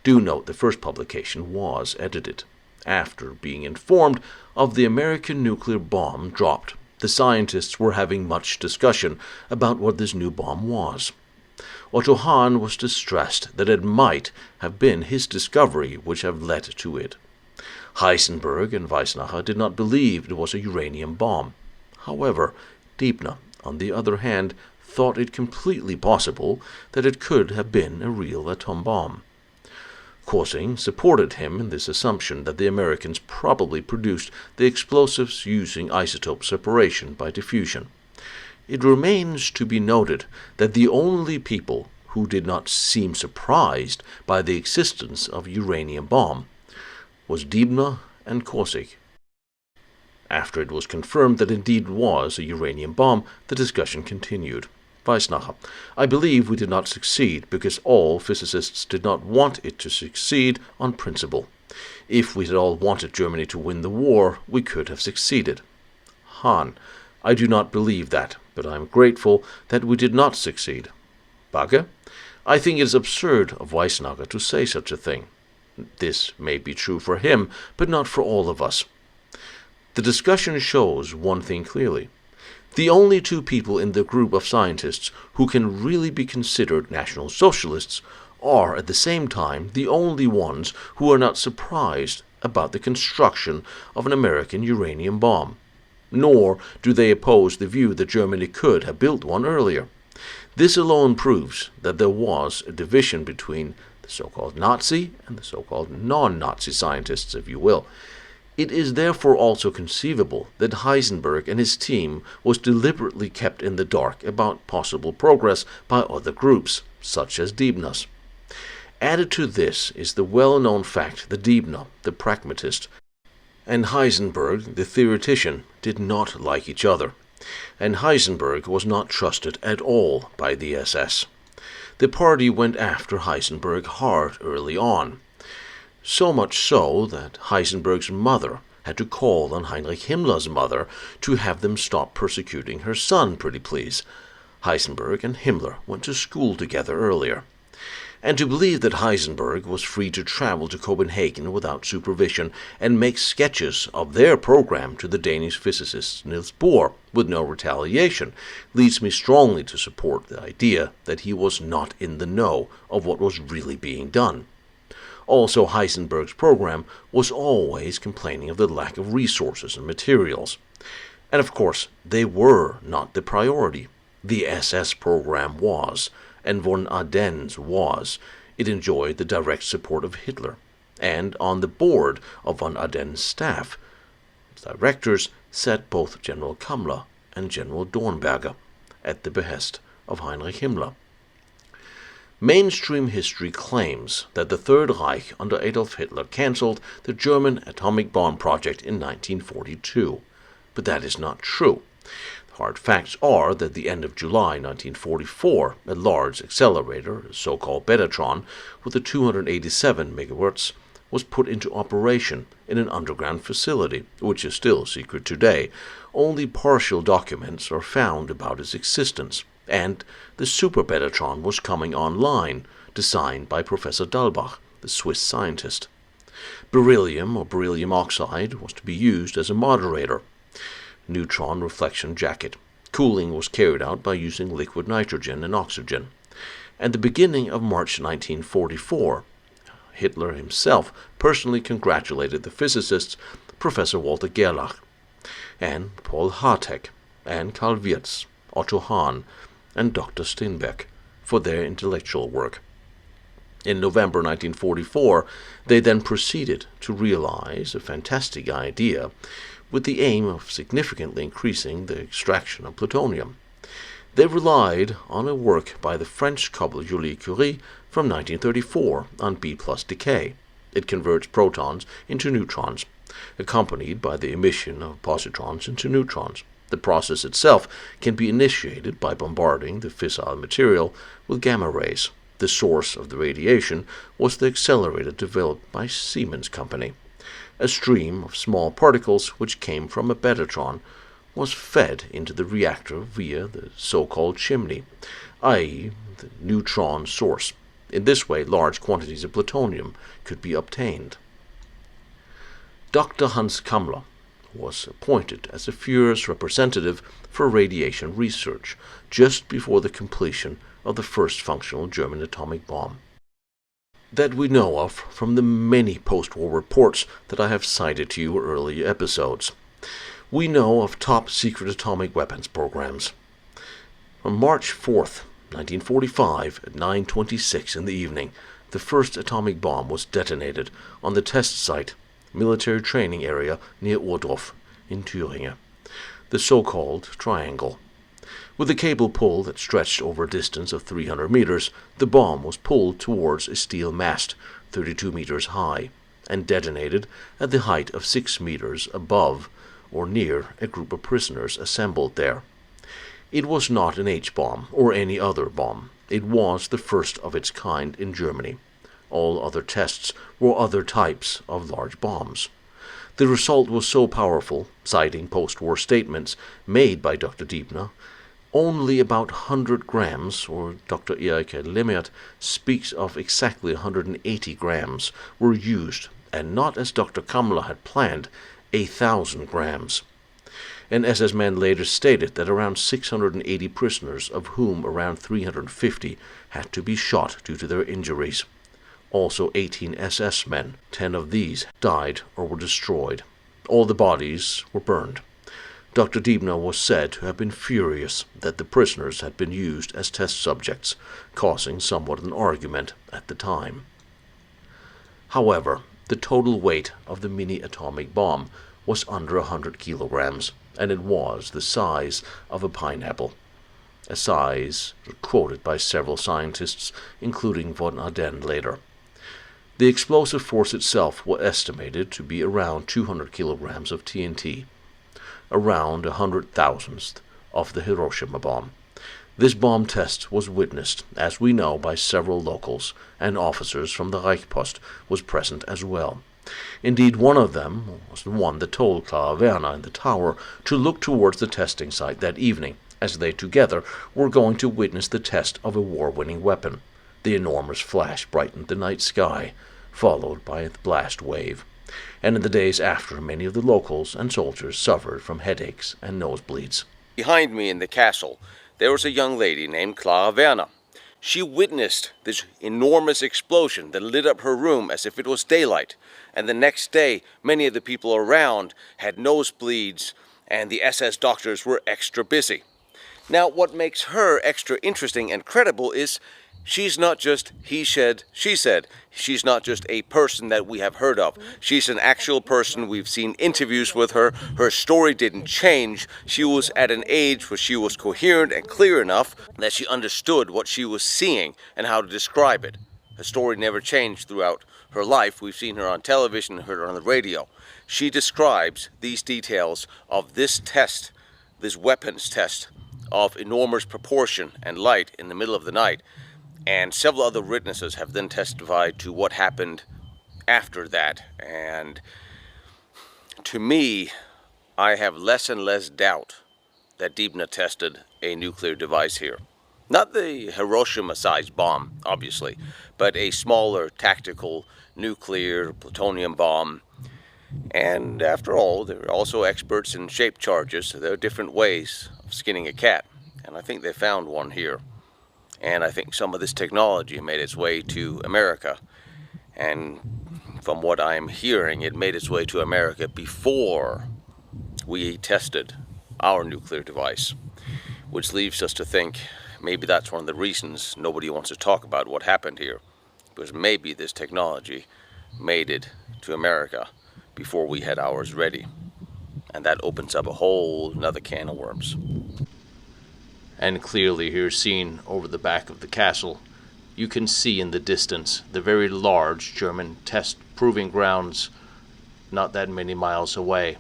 Do note the first publication was edited. After being informed of the American nuclear bomb dropped, the scientists were having much discussion about what this new bomb was. Otto Hahn was distressed that it might have been his discovery which had led to it. Heisenberg and Weizsäcker did not believe it was a uranium bomb. However, Deibner, on the other hand, thought it completely possible that it could have been a real atom bomb. Corsing supported him in this assumption that the Americans probably produced the explosives using isotope separation by diffusion. It remains to be noted that the only people who did not seem surprised by the existence of a uranium bomb was Deibner and Corsing. After it was confirmed that indeed was a uranium bomb, the discussion continued. Weizsäcker: I believe we did not succeed because all physicists did not want it to succeed on principle. If we had all wanted Germany to win the war, we could have succeeded. Hahn: I do not believe that, but I am grateful that we did not succeed. Bagge: I think it is absurd of Weizsäcker to say such a thing. This may be true for him, but not for all of us. The discussion shows one thing clearly. The only two people in the group of scientists who can really be considered National Socialists are at the same time the only ones who are not surprised about the construction of an American uranium bomb. Nor do they oppose the view that Germany could have built one earlier. This alone proves that there was a division between the so-called Nazi and the so-called non-Nazi scientists, if you will. It is therefore also conceivable that Heisenberg and his team was deliberately kept in the dark about possible progress by other groups, such as Deibner's. Added to this is the well-known fact that Deibner, the pragmatist, and Heisenberg, the theoretician, did not like each other, and Heisenberg was not trusted at all by the SS. The party went after Heisenberg hard early on, so much so that Heisenberg's mother had to call on Heinrich Himmler's mother to have them stop persecuting her son, pretty please. Heisenberg and Himmler went to school together earlier. And to believe that Heisenberg was free to travel to Copenhagen without supervision and make sketches of their program to the Danish physicist Niels Bohr with no retaliation leads me strongly to support the idea that he was not in the know of what was really being done. Also, Heisenberg's program was always complaining of the lack of resources and materials. And of course, they were not the priority. The SS program was, and von Ardennes was. It enjoyed the direct support of Hitler, and on the board of von Ardennes' staff, directors sat both General Kammler and General Dornberger, at the behest of Heinrich Himmler. Mainstream history claims that the Third Reich under Adolf Hitler cancelled the German atomic bomb project in 1942, but that is not true. The hard facts are that at the end of July 1944, a large accelerator, a so-called Betatron, with a 287 megawatts, was put into operation in an underground facility, which is still secret today. Only partial documents are found about its existence, and the Super Betatron was coming online, designed by Professor Dalbach, the Swiss scientist. Beryllium or beryllium oxide was to be used as a moderator. Neutron reflection jacket. Cooling was carried out by using liquid nitrogen and oxygen. At the beginning of March 1944, Hitler himself personally congratulated the physicists Professor Walter Gerlach, and Paul Hartek, and Karl Wirtz, Otto Hahn, and Dr. Steinbeck for their intellectual work. In November 1944, they then proceeded to realize a fantastic idea with the aim of significantly increasing the extraction of plutonium. They relied on a work by the French couple Julie Curie from 1934 on B plus decay. It converts protons into neutrons, accompanied by the emission of positrons into neutrons. The process itself can be initiated by bombarding the fissile material with gamma rays. The source of the radiation was the accelerator developed by Siemens Company, a stream of small particles which came from a Betatron was fed into the reactor via the so-called chimney, i.e. the neutron source. In this way, large quantities of plutonium could be obtained. Dr. Hans Kammler was appointed as a Führer's representative for radiation research just before the completion of the first functional German atomic bomb. That we know of from the many post-war reports that I have cited to you in earlier episodes. We know of top-secret atomic weapons programs. On March 4th, 1945, at 9:26 in the evening, the first atomic bomb was detonated on the test site, military training area near Ohrdruf in Thüringen, the so-called Triangle. With a cable pull that stretched over a distance of 300 meters, the bomb was pulled towards a steel mast 32 meters high and detonated at the height of 6 meters above or near a group of prisoners assembled there. It was not an H-bomb or any other bomb. It was the first of its kind in Germany. All other tests were other types of large bombs. The result was so powerful, citing post-war statements made by Dr. Diebner, only about 100 grams, or Dr. Erike Lemmert speaks of exactly 180 grams, were used, and not as Dr. Kammler had planned, 1,000 grams. An SS man later stated that around 680 prisoners, of whom around 350 had to be shot due to their injuries. Also 18 SS men, 10 of these died or were destroyed. All the bodies were burned. Dr. Diebner was said to have been furious that the prisoners had been used as test subjects, causing somewhat an argument at the time. However, the total weight of the mini-atomic bomb was under 100 kilograms, and it was the size of a pineapple, a size quoted by several scientists, including von Ardenne later. The explosive force itself was estimated to be around 200 kilograms of TNT, around 100,000th of the Hiroshima bomb. This bomb test was witnessed, as we know, by several locals, and officers from the Reichspost was present as well. Indeed, one of them was the one that told Clara Werner in the tower to look towards the testing site that evening, as they together were going to witness the test of a war-winning weapon. The enormous flash brightened the night sky, followed by a blast wave. And in the days after, many of the locals and soldiers suffered from headaches and nosebleeds. Behind me in the castle, there was a young lady named Clara Werner. She witnessed this enormous explosion that lit up her room as if it was daylight. And the next day, many of the people around had nosebleeds, and the SS doctors were extra busy. Now, what makes her extra interesting and credible is she's not just he said, she said. She's not just a person that we have heard of. She's an actual person. We've seen interviews with her. Her story didn't change. She was at an age where she was coherent and clear enough that she understood what she was seeing and how to describe it. Her story never changed throughout her life. We've seen her on television and heard her on the radio. She describes these details of this test, this weapons test of enormous proportion and light in the middle of the night. And several other witnesses have then testified to what happened after that. And to me, I have less and less doubt that Diebner tested a nuclear device here. Not the Hiroshima-sized bomb, obviously, but a smaller tactical nuclear plutonium bomb. And after all, they're also experts in shape charges, so there are different ways of skinning a cat. And I think they found one here. And I think some of this technology made its way to America. And from what I'm hearing, it made its way to America before we tested our nuclear device. Which leaves us to think maybe that's one of the reasons nobody wants to talk about what happened here. Because maybe this technology made it to America before we had ours ready. And that opens up a whole another can of worms. And clearly here seen over the back of the castle, you can see in the distance the very large German test proving grounds not that many miles away.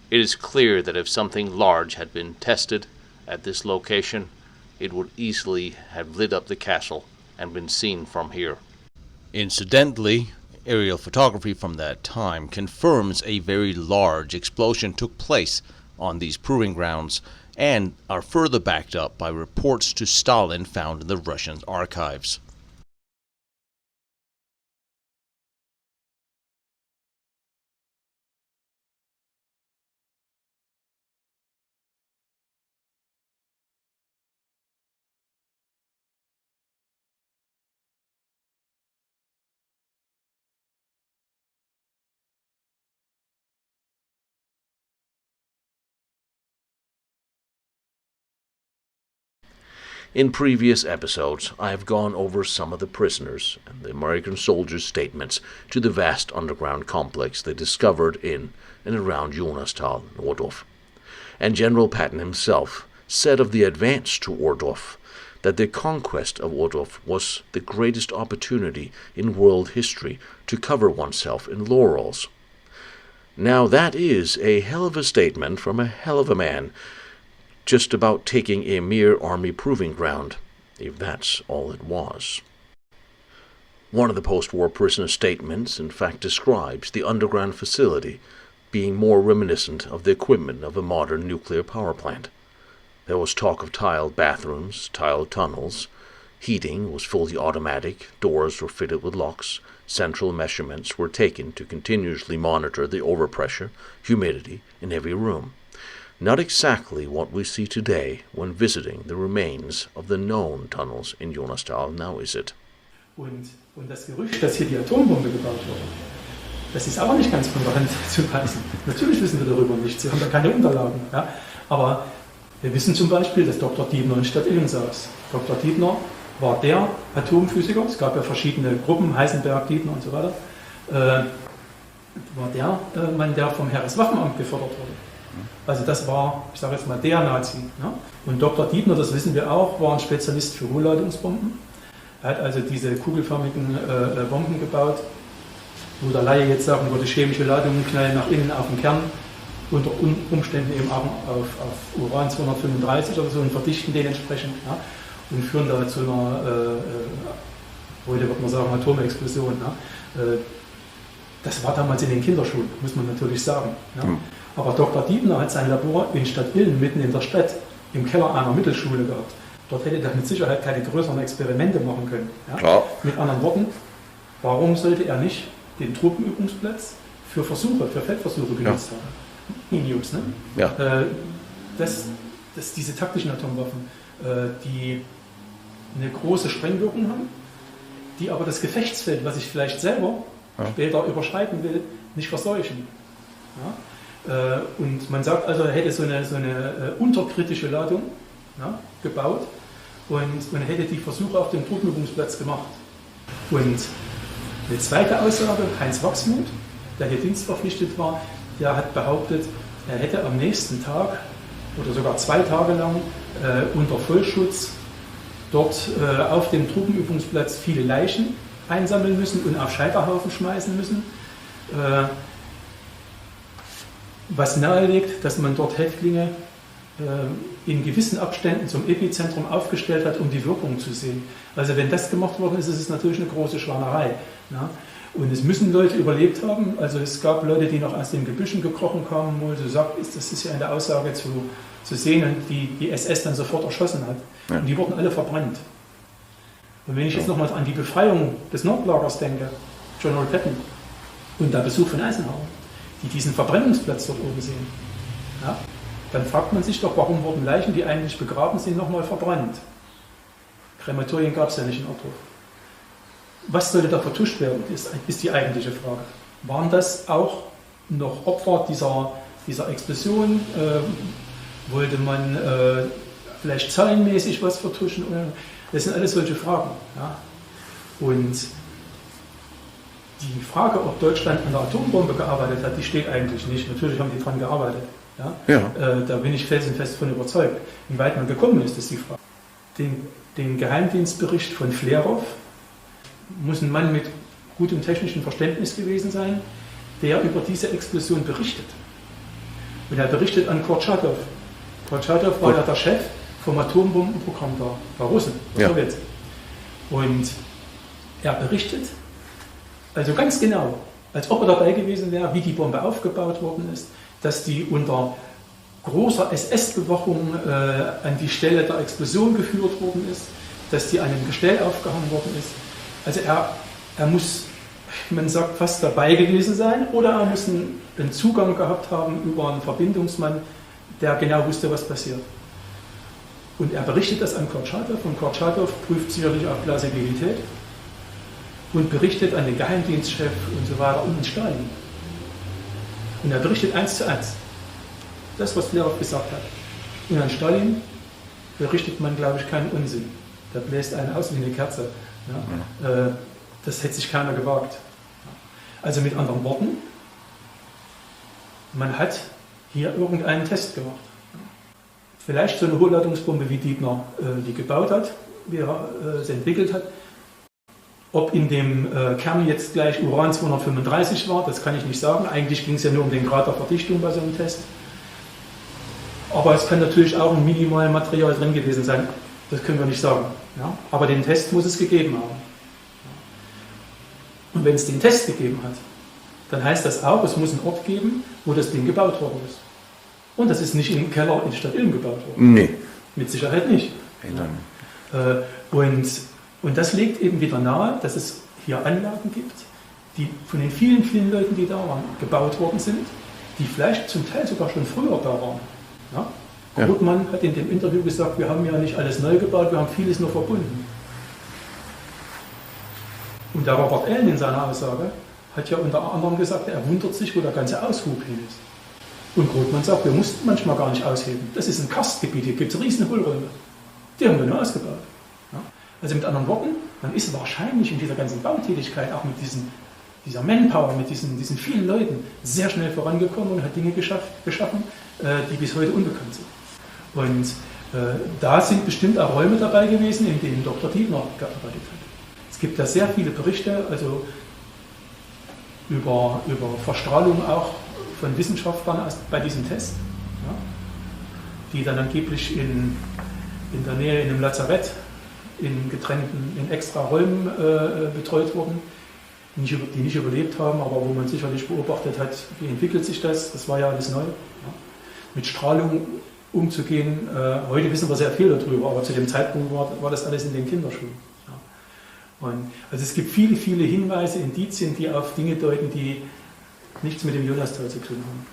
It is clear that if something large had been tested at this location, it would easily have lit up the castle and been seen from here. Incidentally, aerial photography from that time confirms a very large explosion took place on these proving grounds and are further backed up by reports to Stalin found in the Russian archives. In previous episodes, I have gone over some of the prisoners and the American soldiers' statements to the vast underground complex they discovered in and around Jonastal and Ohrdruf. And General Patton himself said of the advance to Ohrdruf that the conquest of Ohrdruf was the greatest opportunity in world history to cover oneself in laurels. Now that is a hell of a statement from a hell of a man, just about taking a mere army proving ground, if that's all it was. One of the post-war prisoner statements in fact describes the underground facility being more reminiscent of the equipment of a modern nuclear power plant. There was talk of tiled bathrooms, tiled tunnels, heating was fully automatic, doors were fitted with locks, central measurements were taken to continuously monitor the overpressure, humidity in every room. Not exactly what we see today when visiting the remains of the known tunnels in Jonastal, now is it? Und das Gerücht, dass hier die Atombombe gebaut wurde, das ist auch nicht ganz von der Hand zu weisen. Natürlich wissen wir darüber nichts, wir haben da keine Unterlagen. Ja? Aber wir wissen zum Beispiel, dass Dr. Diebner in Stadtilm saß. Dr. Diebner war der Atomphysiker, es gab ja verschiedene Gruppen, Heisenberg, Diebner und so weiter, war der Mann, der vom Heereswaffenamt gefördert wurde. Also das war, ich sage jetzt mal, der Nazi. Ne? Und Dr. Diebner, das wissen wir auch, war ein Spezialist für Hohlladungsbomben. Er hat also diese kugelförmigen Bomben gebaut, wo der Laie jetzt sagen würde, chemische Ladungen knallen nach innen auf den Kern, unter Umständen eben auch auf Uran 235 oder so und verdichten den entsprechend, ja? Und führen da zu einer, heute wird man sagen, Atomexplosion. Ja? Das war damals in den Kinderschuhen, muss man natürlich sagen. Ja? Aber Dr. Diebner hat sein Labor in Stadtilm, mitten in der Stadt, im Keller einer Mittelschule gehabt. Dort hätte er mit Sicherheit keine größeren Experimente machen können. Ja? Klar. Mit anderen Worten, warum sollte er nicht den Truppenübungsplatz für Versuche, für Feldversuche genutzt haben? News, ne? Ja. Diese taktischen Atomwaffen, die eine große Sprengwirkung haben, die aber das Gefechtsfeld, was ich vielleicht selber später überschreiten will, nicht verseuchen. Ja? Und man sagt also, er hätte so eine unterkritische Ladung gebaut und man hätte die Versuche auf dem Truppenübungsplatz gemacht. Und eine zweite Aussage, Heinz Wachsmuth, der hier dienstverpflichtet war, der hat behauptet, er hätte am nächsten Tag oder sogar 2 Tage lang unter Vollschutz dort auf dem Truppenübungsplatz viele Leichen einsammeln müssen und auf Scheiterhaufen schmeißen müssen. Was nahelegt, dass man dort Häftlinge in gewissen Abständen zum Epizentrum aufgestellt hat, um die Wirkung zu sehen. Also wenn das gemacht worden ist, ist es natürlich eine große Schweinerei. Ja? Und es müssen Leute überlebt haben. Also es gab Leute, die noch aus den Gebüschen gekrochen kamen, wo so sagt, das ist ja in der Aussage zu sehen, und die SS dann sofort erschossen hat. Ja. Und die wurden alle verbrannt. Und wenn ich jetzt nochmal an die Befreiung des Nordlagers denke, General Patton und der Besuch von Eisenhower, die diesen Verbrennungsplatz dort oben sehen, ja, dann fragt man sich doch, warum wurden Leichen, die eigentlich begraben sind, nochmal verbrannt? Krematorien gab es ja nicht in Ohrdruf. Was sollte da vertuscht werden, ist die eigentliche Frage. Waren das auch noch Opfer dieser Explosion? Wollte man vielleicht zahlenmäßig was vertuschen? Das sind alles solche Fragen. Ja? Und die Frage, ob Deutschland an der Atombombe gearbeitet hat, die steht eigentlich nicht. Natürlich haben die dran gearbeitet. Ja? Ja. Da bin ich felsenfest von überzeugt. Wie weit man gekommen ist, ist die Frage. Den Geheimdienstbericht von Flerov muss ein Mann mit gutem technischen Verständnis gewesen sein, der über diese Explosion berichtet. Und er berichtet an Kurtschatow. Kurtschatow war ja der Chef vom Atombombenprogramm der Russen, der Sowjets. Und er berichtet also ganz genau, als ob er dabei gewesen wäre, wie die Bombe aufgebaut worden ist, dass die unter großer SS-Bewachung an die Stelle der Explosion geführt worden ist, dass die an einem Gestell aufgehangen worden ist. Also er muss, man sagt, fast dabei gewesen sein oder er muss einen Zugang gehabt haben über einen Verbindungsmann, der genau wusste, was passiert. Und er berichtet das an Gottow und Gottow prüft sicherlich auf Plausibilität und berichtet an den Geheimdienstchef und so weiter und an Stalin. Und er berichtet 1:1. Das, was Flerov gesagt hat. Und an Stalin berichtet man, glaube ich, keinen Unsinn. Da bläst einen aus wie eine Kerze. Ja? Das hätte sich keiner gewagt. Also mit anderen Worten, man hat hier irgendeinen Test gemacht. Vielleicht so eine Hochladungsbombe, wie Dietmar die gebaut hat, wie er sie entwickelt hat. Ob in dem Kern jetzt gleich Uran 235 war, das kann ich nicht sagen. Eigentlich ging es ja nur um den Grad der Verdichtung bei so einem Test. Aber es kann natürlich auch ein minimales Material drin gewesen sein. Das können wir nicht sagen. Ja? Aber den Test muss es gegeben haben. Und wenn es den Test gegeben hat, dann heißt das auch, es muss einen Ort geben, wo das Ding gebaut worden ist. Und das ist nicht im Keller in Stadtilm gebaut worden. Nee. Mit Sicherheit nicht. Und das legt eben wieder nahe, dass es hier Anlagen gibt, die von den vielen, vielen Leuten, die da waren, gebaut worden sind, die vielleicht zum Teil sogar schon früher da waren. Ja? Grothmann hat in dem Interview gesagt, wir haben ja nicht alles neu gebaut, wir haben vieles nur verbunden. Und der Robert Allen in seiner Aussage hat ja unter anderem gesagt, er wundert sich, wo der ganze Aushub hin ist. Und Grothmann sagt, wir mussten manchmal gar nicht ausheben. Das ist ein Karstgebiet, hier gibt es riesen Hohlräume. Die haben wir nur ausgebaut. Ja? Also mit anderen Worten, man ist wahrscheinlich in dieser ganzen Bautätigkeit, auch mit dieser Manpower, mit diesen vielen Leuten, sehr schnell vorangekommen und hat Dinge geschaffen, die bis heute unbekannt sind. Und da sind bestimmt auch Räume dabei gewesen, in denen Dr. Dietmar gearbeitet hat. Es gibt da sehr viele Berichte, also über Verstrahlung auch von Wissenschaftlern bei diesem Test, ja, die dann angeblich in der Nähe in einem Lazarett in extra Räumen betreut wurden, die nicht überlebt haben, aber wo man sicherlich beobachtet hat, wie entwickelt sich das. Das war ja alles neu. Ja. Mit Strahlung umzugehen, heute wissen wir sehr viel darüber, aber zu dem Zeitpunkt war das alles in den Kinderschuhen. Ja. Und also es gibt viele, viele Hinweise, Indizien, die auf Dinge deuten, die nichts mit dem Jonas-Teil zu tun haben.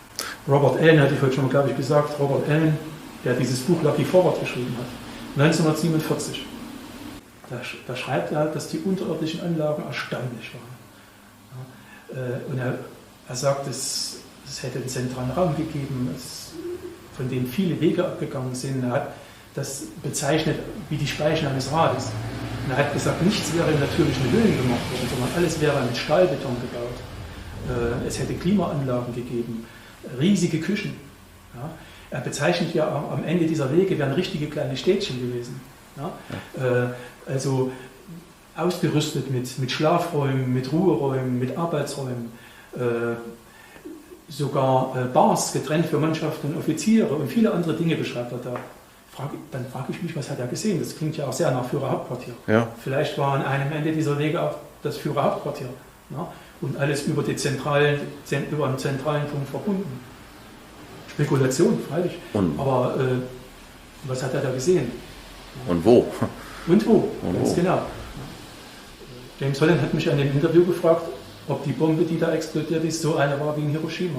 Robert Allen, hatte ich heute schon mal, glaube ich, gesagt, Robert Allen, der dieses Buch Lucky Forward geschrieben hat, 1947. Da schreibt er, dass die unterirdischen Anlagen erstaunlich waren. Ja, und er sagt, es hätte einen zentralen Raum gegeben, von dem viele Wege abgegangen sind. Er hat das bezeichnet wie die Speichen eines Rades. Und er hat gesagt, nichts wäre in natürlichen Höhlen gemacht worden, sondern alles wäre mit Stahlbeton gebaut. Es hätte Klimaanlagen gegeben, riesige Küchen. Ja. Er bezeichnet ja am Ende dieser Wege wären richtige kleine Städtchen gewesen. Ja. Also ausgerüstet mit Schlafräumen, mit Ruheräumen, mit Arbeitsräumen, sogar Bars getrennt für Mannschaft und Offiziere und viele andere Dinge beschreibt er da. Dann frage ich mich, was hat er gesehen? Das klingt ja auch sehr nach Führerhauptquartier. Ja. Vielleicht war an einem Ende dieser Wege auch das Führerhauptquartier. Ja? Und alles über einen zentralen Punkt verbunden. Spekulation, freilich. Aber was hat er da gesehen? Und wo? Und wo, ganz genau. James Holland hat mich an dem Interview gefragt, ob die Bombe, die da explodiert ist, so eine war wie in Hiroshima.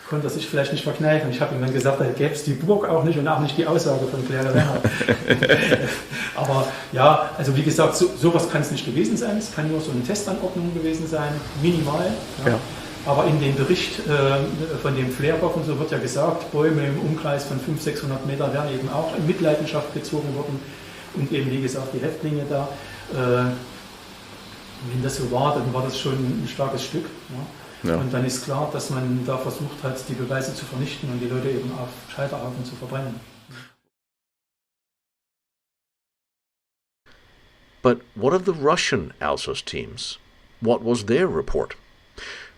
Konnte er sich vielleicht nicht verkneifen. Ich habe ihm dann gesagt, da gäbe es die Burg auch nicht und auch nicht die Aussage von Claire Werner. Aber ja, also wie gesagt, sowas kann es nicht gewesen sein. Es kann nur so eine Testanordnung gewesen sein, minimal. Ja. Ja. Aber in dem Bericht von dem Flerov und so wird ja gesagt, Bäume im Umkreis von 500-600 Metern werden eben auch in Mitleidenschaft gezogen worden. Und eben, wie gesagt, die Häftlinge da. Wenn das so war, dann war das schon ein starkes Stück. Ja. Ja. Und dann ist klar, dass man da versucht hat, die Beweise zu vernichten und die Leute eben auf Scheiterhaufen zu verbrennen. But what of the Russian ALSOS teams? What was their report?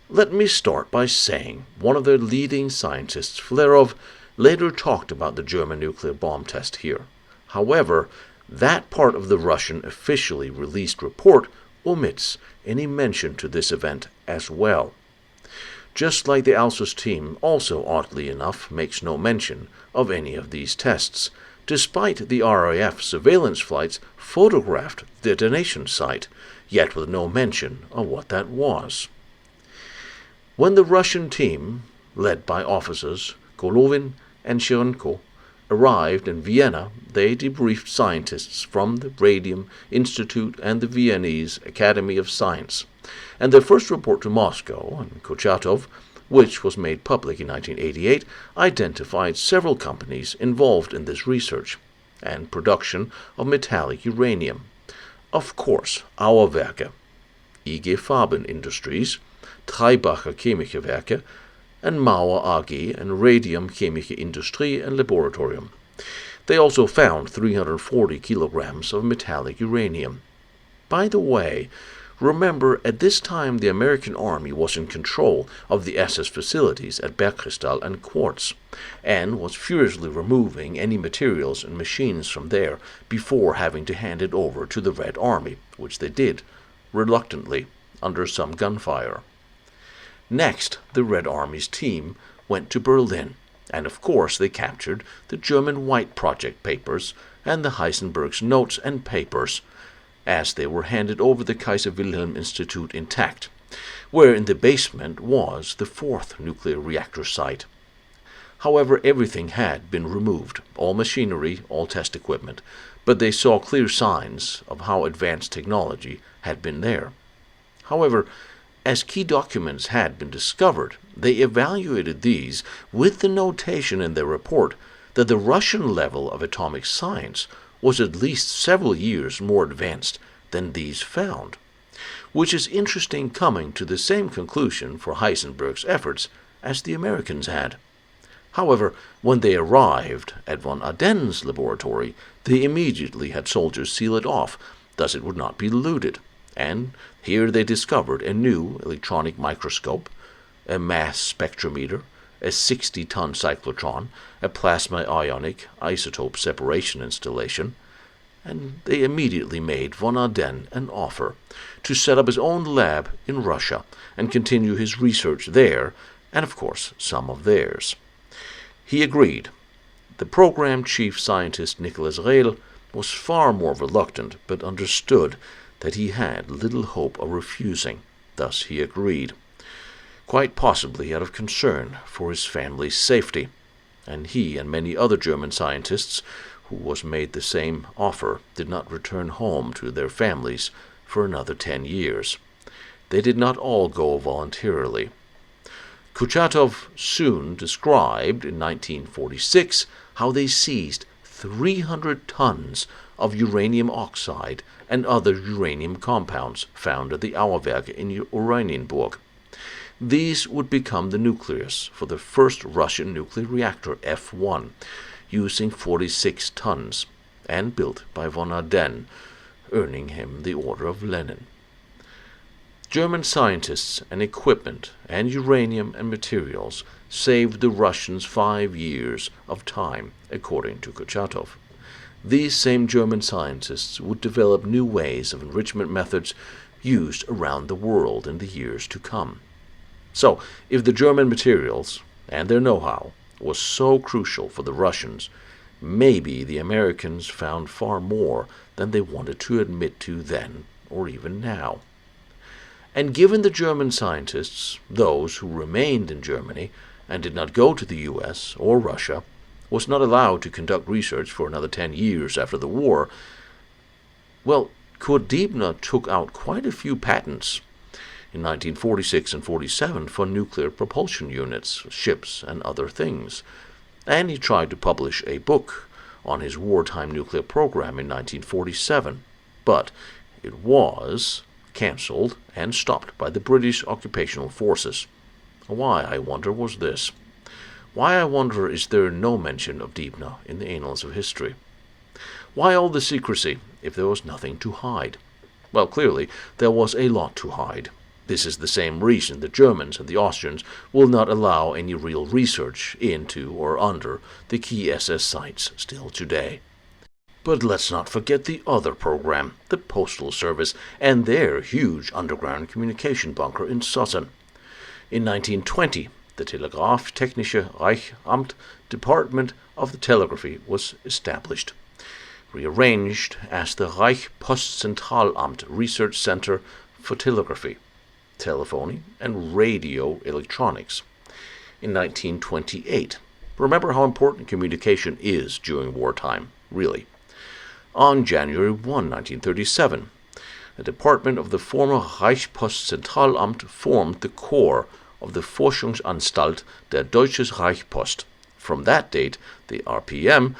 Let me start by saying one of their leading scientists, Flerov, later talked about the German nuclear bomb test here. However, that part of the Russian officially released report omits any mention to this event as well. just like the Alsace team also, oddly enough, makes no mention of any of these tests, despite the RAF surveillance flights photographed the detonation site, yet with no mention of what that was. When the Russian team, led by officers Golovin and Cherenko, arrived in Vienna, they debriefed scientists from the Radium Institute and the Viennese Academy of Science, and their first report to Moscow and Kurchatov, which was made public in 1988, identified several companies involved in this research and production of metallic uranium. Of course, Auerwerke, IG Farben Industries, Treibacher Chemische Werke, and Mauer AG and Radium Chemische Industrie and Laboratorium. They also found 340 kilograms of metallic uranium. By the way, remember, at this time the American Army was in control of the SS facilities at Bergkristall and Quartz, and was furiously removing any materials and machines from there before having to hand it over to the Red Army, which they did, reluctantly, under some gunfire. Next, the Red Army's team went to Berlin, and of course they captured the German White Project papers and the Heisenberg's notes and papers, as they were handed over the Kaiser Wilhelm Institute intact, where in the basement was the fourth nuclear reactor site. However, everything had been removed, all machinery, all test equipment, but they saw clear signs of how advanced technology had been there. However, as key documents had been discovered, they evaluated these with the notation in their report that the Russian level of atomic science was at least several years more advanced than these found, which is interesting, coming to the same conclusion for Heisenberg's efforts as the Americans had. However, when they arrived at von Aden's laboratory, they immediately had soldiers seal it off, thus it would not be looted, and here they discovered a new electronic microscope, a mass spectrometer, a 60-ton cyclotron, a plasma ionic isotope separation installation, and they immediately made von Aden an offer to set up his own lab in Russia and continue his research there, and of course some of theirs. He agreed. The program chief scientist Nicholas Rehl was far more reluctant, but understood that he had little hope of refusing. Thus he agreed, quite possibly out of concern for his family's safety, and he and many other German scientists who was made the same offer did not return home to their families for another 10 years. They did not all go voluntarily. Kurchatov soon described in 1946 how they seized 300 tons of uranium oxide and other uranium compounds found at the Auerwerke in Oranienburg. These would become the nucleus for the first Russian nuclear reactor, F1, using 46 tons, and built by von Aden, earning him the Order of Lenin. German scientists and equipment and uranium and materials saved the Russians 5 years of time, according to Kurchatov. These same German scientists would develop new ways of enrichment methods used around the world in the years to come. So, if the German materials and their know-how was so crucial for the Russians, maybe the Americans found far more than they wanted to admit to then or even now. And given the German scientists, those who remained in Germany and did not go to the US or Russia, was not allowed to conduct research for another 10 years after the war, well, Kurt Diebner took out quite a few patents in 1946 and 47 for nuclear propulsion units, ships, and other things, and he tried to publish a book on his wartime nuclear program in 1947, but it was cancelled and stopped by the British occupational forces. Why, I wonder, was this? Why, I wonder, is there no mention of Diebner in the annals of history? Why all the secrecy if there was nothing to hide? Well, clearly, there was a lot to hide. This is the same reason the Germans and the Austrians will not allow any real research into or under the key SS sites still today. But let's not forget the other program, the Postal Service, and their huge underground communication bunker in Sutton. In 1920, the Telegraph-Technische Reichsamt Department of the Telegraphy was established, rearranged as the Reichspostzentralamt Research Center for Telegraphy, Telephony, and Radio Electronics. In 1928, remember how important communication is during wartime, really. On January 1, 1937, a department of the former Reichspostzentralamt formed the core of the Forschungsanstalt der Deutsches Reichspost. From that date, the RPM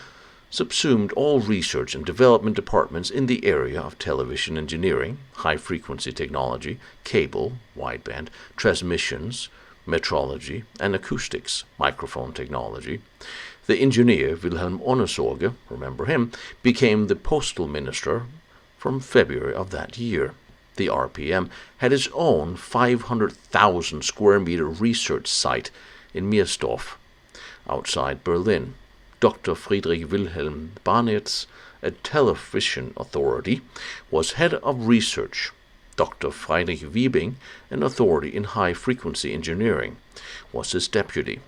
subsumed all research and development departments in the area of television engineering, high-frequency technology, cable, wideband, transmissions, metrology, and acoustics, microphone technology. The engineer Wilhelm Ohnesorge, remember him, became the postal minister from February of that year. The RPM had its own 500,000 square meter research site in Meersdorf, outside Berlin. Dr. Friedrich Wilhelm Barnitz, a television authority, was head of research. Dr. Friedrich Wiebing, an authority in high-frequency engineering, was his deputy.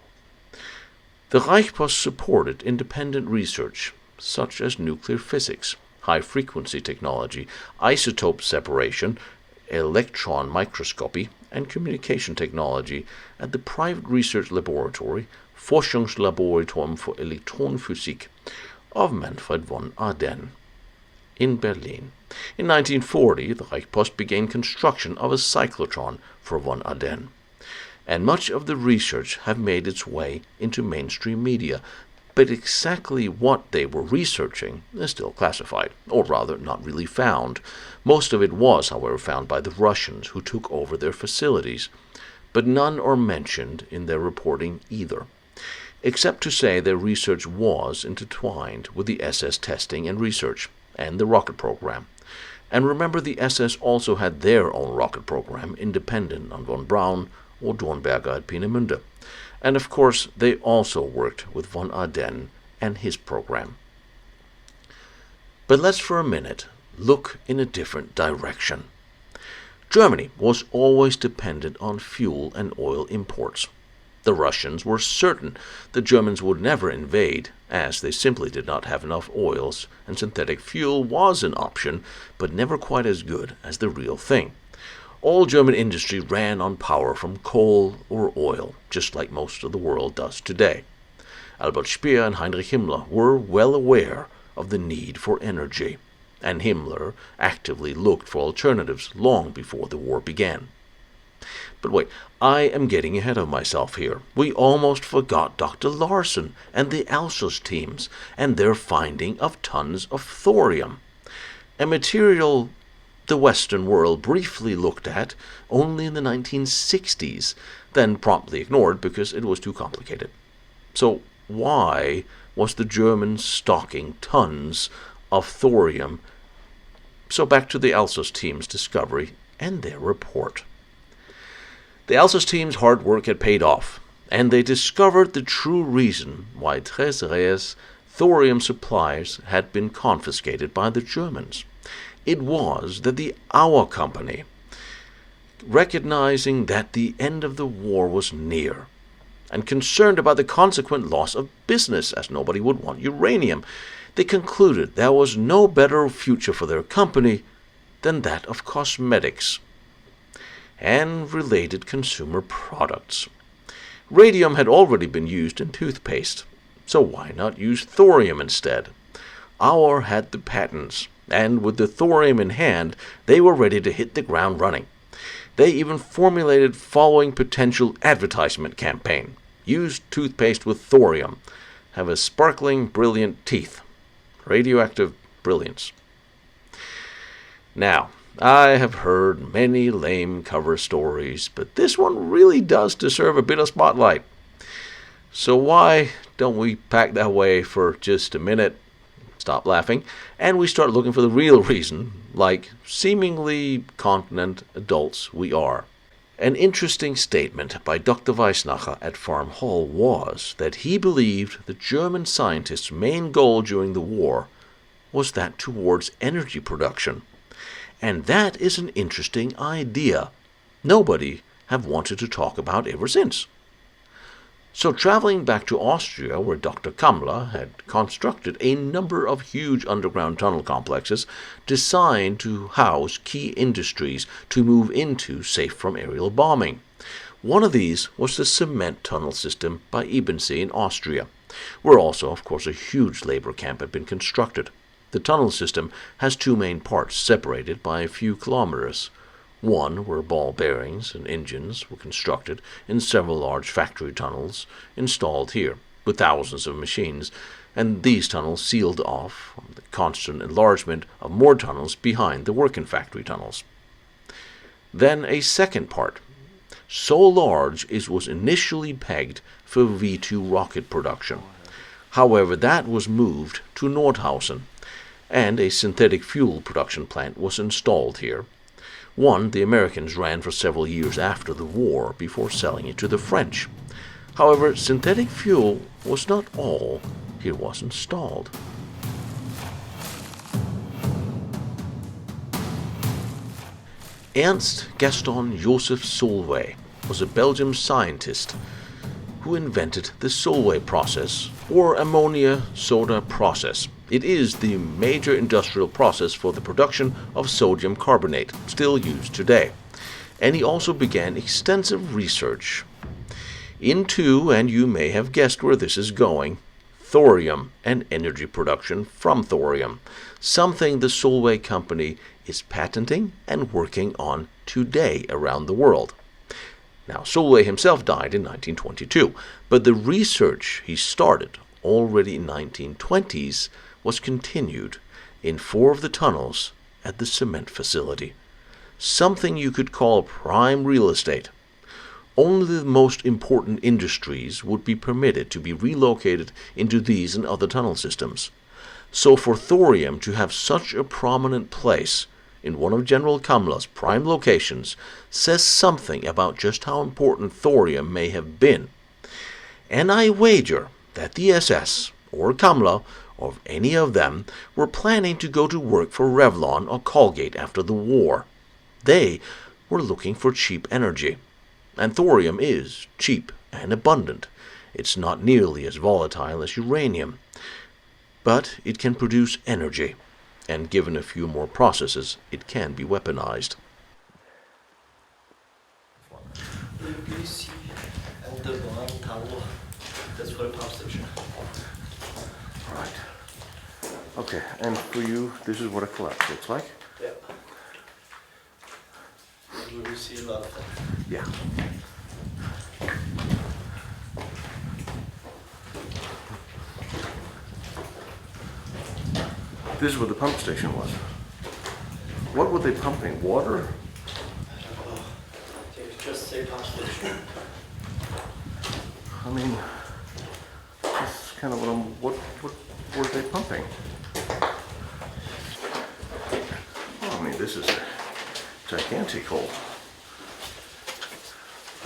The Reichspost supported independent research, such as nuclear physics, high-frequency technology, isotope separation, electron microscopy, and communication technology at the private research laboratory Forschungslaboratorium für Elektronenphysik of Manfred von Ardenne in Berlin. In 1940, the Reichspost began construction of a cyclotron for von Ardenne, and much of the research have made its way into mainstream media, but exactly what they were researching is still classified, or rather not really found. Most of it was, however, found by the Russians, who took over their facilities, but none are mentioned in their reporting either, except to say their research was intertwined with the SS testing and research, and the rocket program. And remember, the SS also had their own rocket program, independent on von Braun or Dornberger at Peenemünde. And of course, they also worked with von Ardenne and his program. But let's for a minute look in a different direction. Germany was always dependent on fuel and oil imports. The Russians were certain the Germans would never invade, as they simply did not have enough oils, and synthetic fuel was an option, but never quite as good as the real thing. All German industry ran on power from coal or oil, just like most of the world does today. Albert Speer and Heinrich Himmler were well aware of the need for energy, and Himmler actively looked for alternatives long before the war began. But wait, I am getting ahead of myself here. We almost forgot Dr. Larsen and the Alsos teams and their finding of tons of thorium, a material the Western world briefly looked at only in the 1960s, then promptly ignored because it was too complicated. So why was the German stocking tons of thorium? So back to the Alsos team's discovery and their report. The Alsos team's hard work had paid off, and they discovered the true reason why Tres Reyes thorium supplies had been confiscated by the Germans. It was that the Auer Company, recognizing that the end of the war was near, and concerned about the consequent loss of business, as nobody would want uranium, they concluded there was no better future for their company than that of cosmetics and related consumer products. Radium had already been used in toothpaste, so why not use thorium instead? Auer had the patents, and with the thorium in hand, they were ready to hit the ground running. They even formulated following potential advertisement campaign. Use toothpaste with thorium. Have a sparkling, brilliant teeth. Radioactive brilliance. Now, I have heard many lame cover stories, but this one really does deserve a bit of spotlight. So why don't we pack that away for just a minute, stop laughing, and we start looking for the real reason, like seemingly continent adults we are. An interesting statement by Dr. Weisnacher at Farm Hall was that he believed the German scientists' main goal during the war was that towards energy production. And that is an interesting idea. Nobody have wanted to talk about ever since. So traveling back to Austria, where Dr. Kammler had constructed a number of huge underground tunnel complexes designed to house key industries to move into safe from aerial bombing. One of these was the cement tunnel system by Ebensee in Austria, where also, of course, a huge labor camp had been constructed. The tunnel system has two main parts separated by a few kilometers. One where ball bearings and engines were constructed in several large factory tunnels installed here, with thousands of machines, and these tunnels sealed off from the constant enlargement of more tunnels behind the working factory tunnels. Then a second part, so large it was initially pegged for V-2 rocket production. However, that was moved to Nordhausen, and a synthetic fuel production plant was installed here. One the Americans ran for several years after the war before selling it to the French. However, synthetic fuel was not all here was installed. Ernst Gaston Joseph Solvay was a Belgian scientist who invented the Solvay process, or ammonia soda process. It is the major industrial process for the production of sodium carbonate, still used today. And he also began extensive research into, and you may have guessed where this is going, thorium and energy production from thorium, something the Solvay company is patenting and working on today around the world. Now, Solvay himself died in 1922, but the research he started already in 1920s was continued in 4 of the tunnels at the cement facility, something you could call prime real estate. Only the most important industries would be permitted to be relocated into these and other tunnel systems. So for thorium to have such a prominent place in one of General Kammler's prime locations says something about just how important thorium may have been. And I wager that the SS, or Kammler, or any of them, were planning to go to work for Revlon or Colgate after the war. They were looking for cheap energy. And thorium is cheap and abundant. It's not nearly as volatile as uranium, but it can produce energy, and given a few more processes, it can be weaponized. You see underground tunnel, that's for a pump station. Right. Okay, and for you, this is what a collapse looks like? Yeah. We will see a lot of them. Yeah. This is what the pump station was. What were they pumping? Water? They just say pump station. I mean, that's kind of what were they pumping? Oh, I mean, this is a gigantic hole.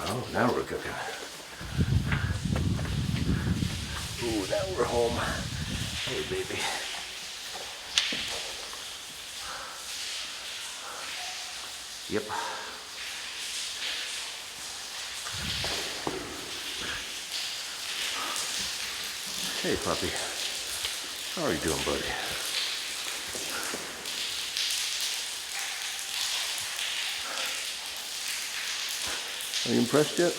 Oh, now we're cooking. Ooh, now we're home. Hey, baby. Yep. Hey, puppy. How are you doing, buddy? Are you impressed yet?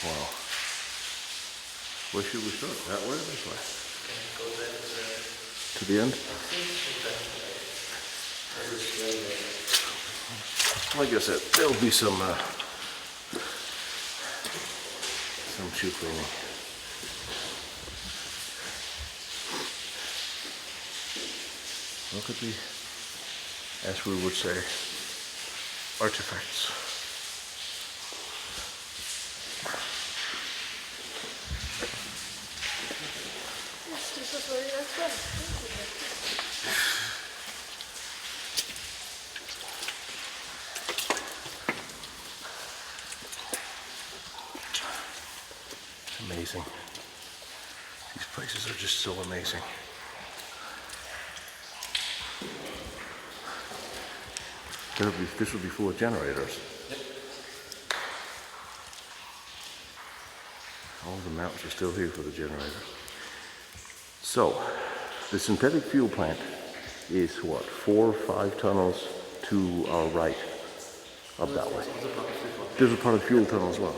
Wow. Where should we start? That way or this way? To the end? Like I said, there'll be some shoe cleaning. Look at the, as we would say, artifacts. amazing. These places are just so amazing. This will be full of generators. Yep. All the maps are still here for the generators. So, the synthetic fuel plant is what, 4 or 5 tunnels to our right, up that way. There's a part of the fuel tunnel as well.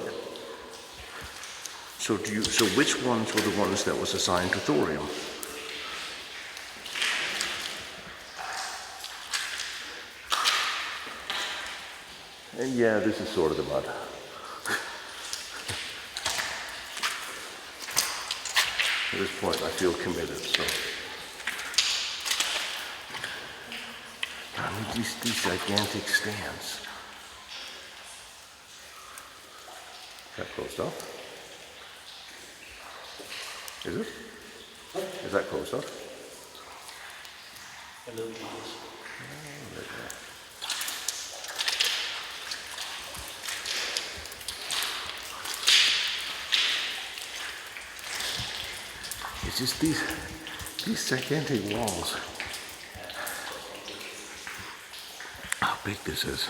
So which ones were the ones that was assigned to thorium? And yeah, this is sort of the mud. At this point, I feel committed, so. I mean, these gigantic stands. Is that closed off? Is it? Is that closed off? A little bit, yes. It's just these gigantic walls. How big this is.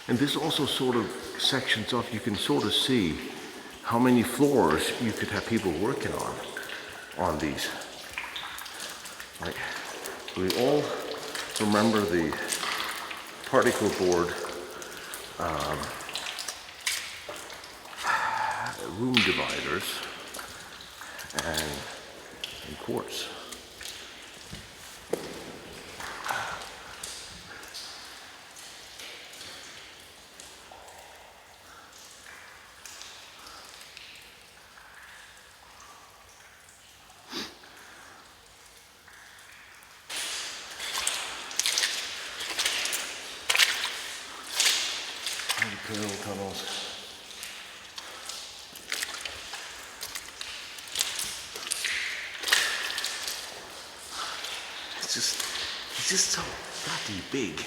And this also sort of sections off, you can sort of see how many floors you could have people working on these. Right? We all remember the particle board room dividers and quartz. Parallel tunnels. It's just so bloody big.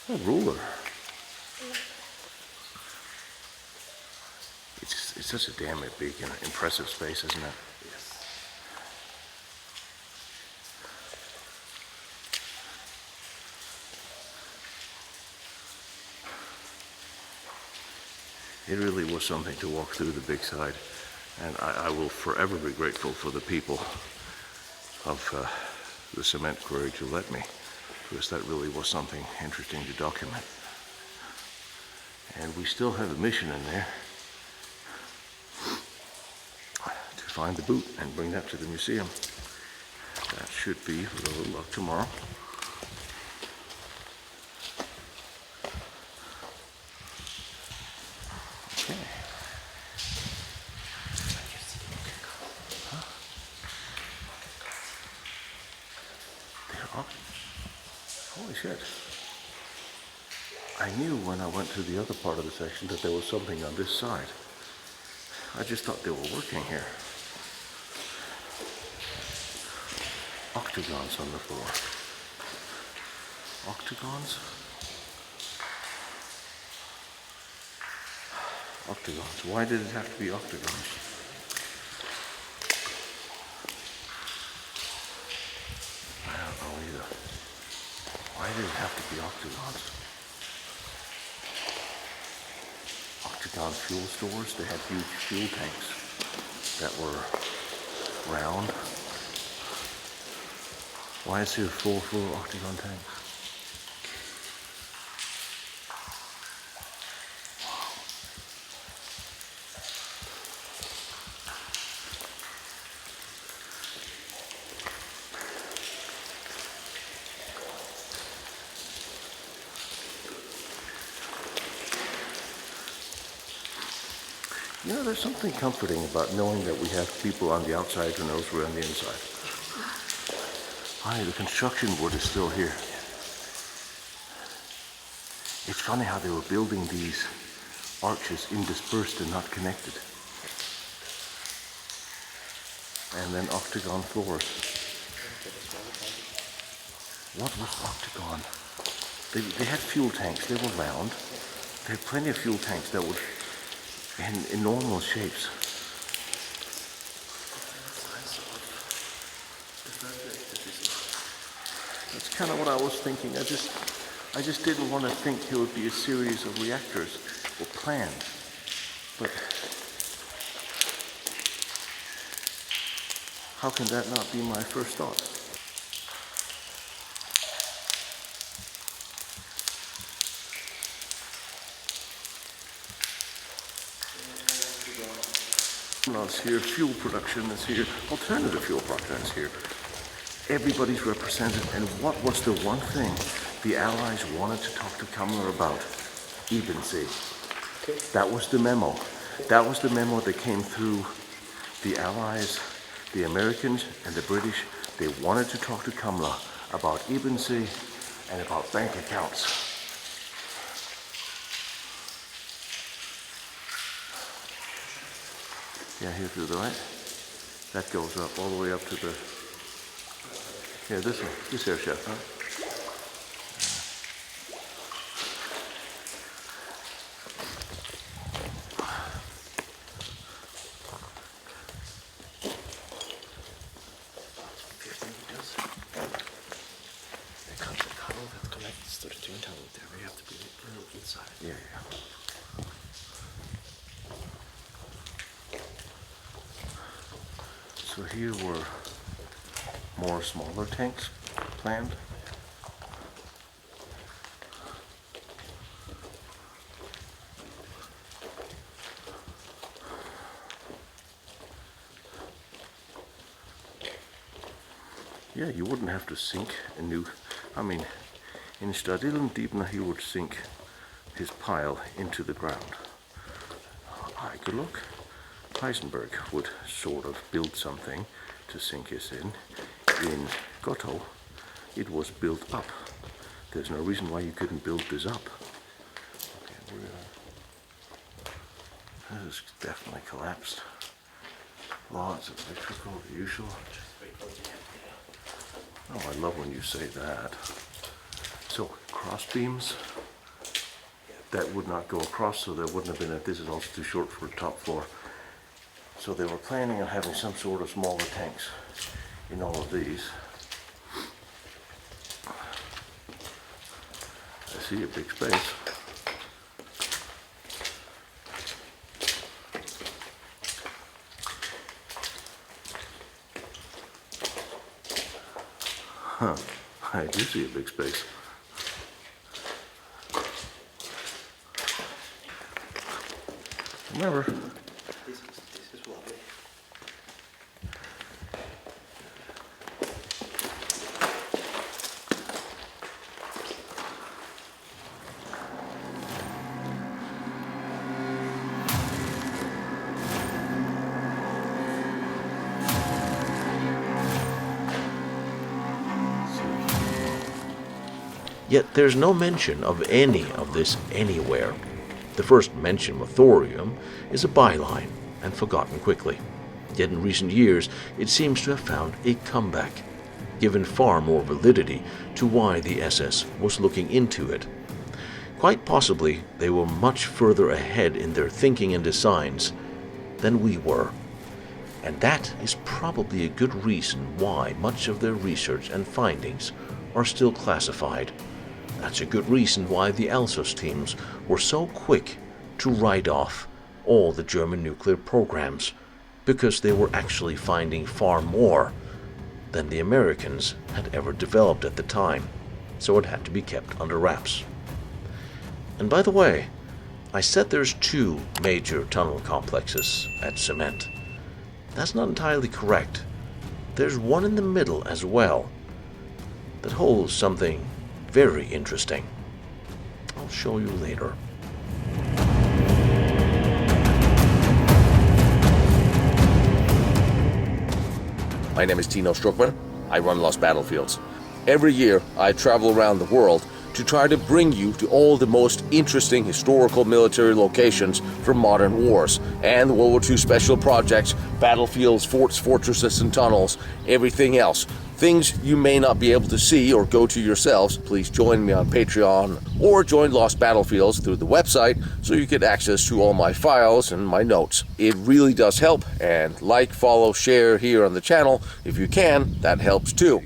A ruler. It's such a damn big and impressive space, isn't it? Yes. It really was something to walk through the big side. And I will forever be grateful for the people of the cement quarry to let me, because that really was something interesting to document. And we still have a mission in there to find the boot and bring that to the museum. That should be, with a little luck, tomorrow. Okay. They're up. Holy shit. I knew when I went to the other part of the section that there was something on this side. I just thought they were working here. Octagons on the floor. Octagons? Octagons. Why did it have to be octagons? I don't know either. Why did it have to be octagons? Octagon fuel stores, they had huge fuel tanks that were round. Why is here full octagon tanks? You know, there's something comforting about knowing that we have people on the outside who knows we're on the inside. The construction wood is still here. It's funny how they were building these arches interspersed and not connected. And then octagon floors. What was octagon? They had fuel tanks, they were round. They had plenty of fuel tanks that were in normal shapes. That's kind of what I was thinking. I just didn't want to think it would be a series of reactors or planned. But how can that not be my first thought? Here, fuel production is here, alternative fuel production is here. Everybody's represented, and what was the one thing the Allies wanted to talk to Kammler about? Ebensee. Okay. That was the memo. That was the memo that came through the Allies, the Americans, and the British. They wanted to talk to Kammler about Ebensee and about bank accounts. Yeah, here to the right. That goes up all the way up to the... Yeah, this one. This air shaft, huh? There comes a tunnel that connects to the twin tunnel there. We have to be a little inside. Yeah, yeah. So here were more smaller tanks planned. Yeah, you wouldn't have to sink a new, I mean, in Stadtilm, he would sink his pile into the ground. I could look. Heisenberg would sort of build something to sink his in. In Gottow, it was built up. There's no reason why you couldn't build this up. Okay, this is definitely collapsed. Lots of electrical, the usual. Oh, I love when you say that. So, cross beams, that would not go across, so there wouldn't have been this is also too short for the top floor. So they were planning on having some sort of smaller tanks in all of these. I see a big space. I do see a big space. Remember, This is lovely. Yet there's no mention of any of this anywhere. The first mention of thorium is a byline and forgotten quickly. Yet in recent years it seems to have found a comeback, given far more validity to why the SS was looking into it. Quite possibly they were much further ahead in their thinking and designs than we were. And that is probably a good reason why much of their research and findings are still classified. That's a good reason why the Alsos teams were so quick to write off all the German nuclear programs, because they were actually finding far more than the Americans had ever developed at the time, so it had to be kept under wraps. And by the way, I said there's 2 major tunnel complexes at Cement. That's not entirely correct. There's one in the middle as well that holds something very interesting. I'll show you later. my name is Tino Struckmann. I run Lost Battlefields. Every year, I travel around the world to try to bring you to all the most interesting historical military locations from modern wars and the World War II special projects, battlefields, forts, fortresses, and tunnels, everything else. Things you may not be able to see or go to yourselves. Please join me on Patreon or join Lost Battlefields through the website so you get access to all my files and my notes. It really does help, and like, follow, share here on the channel if you can. That helps too.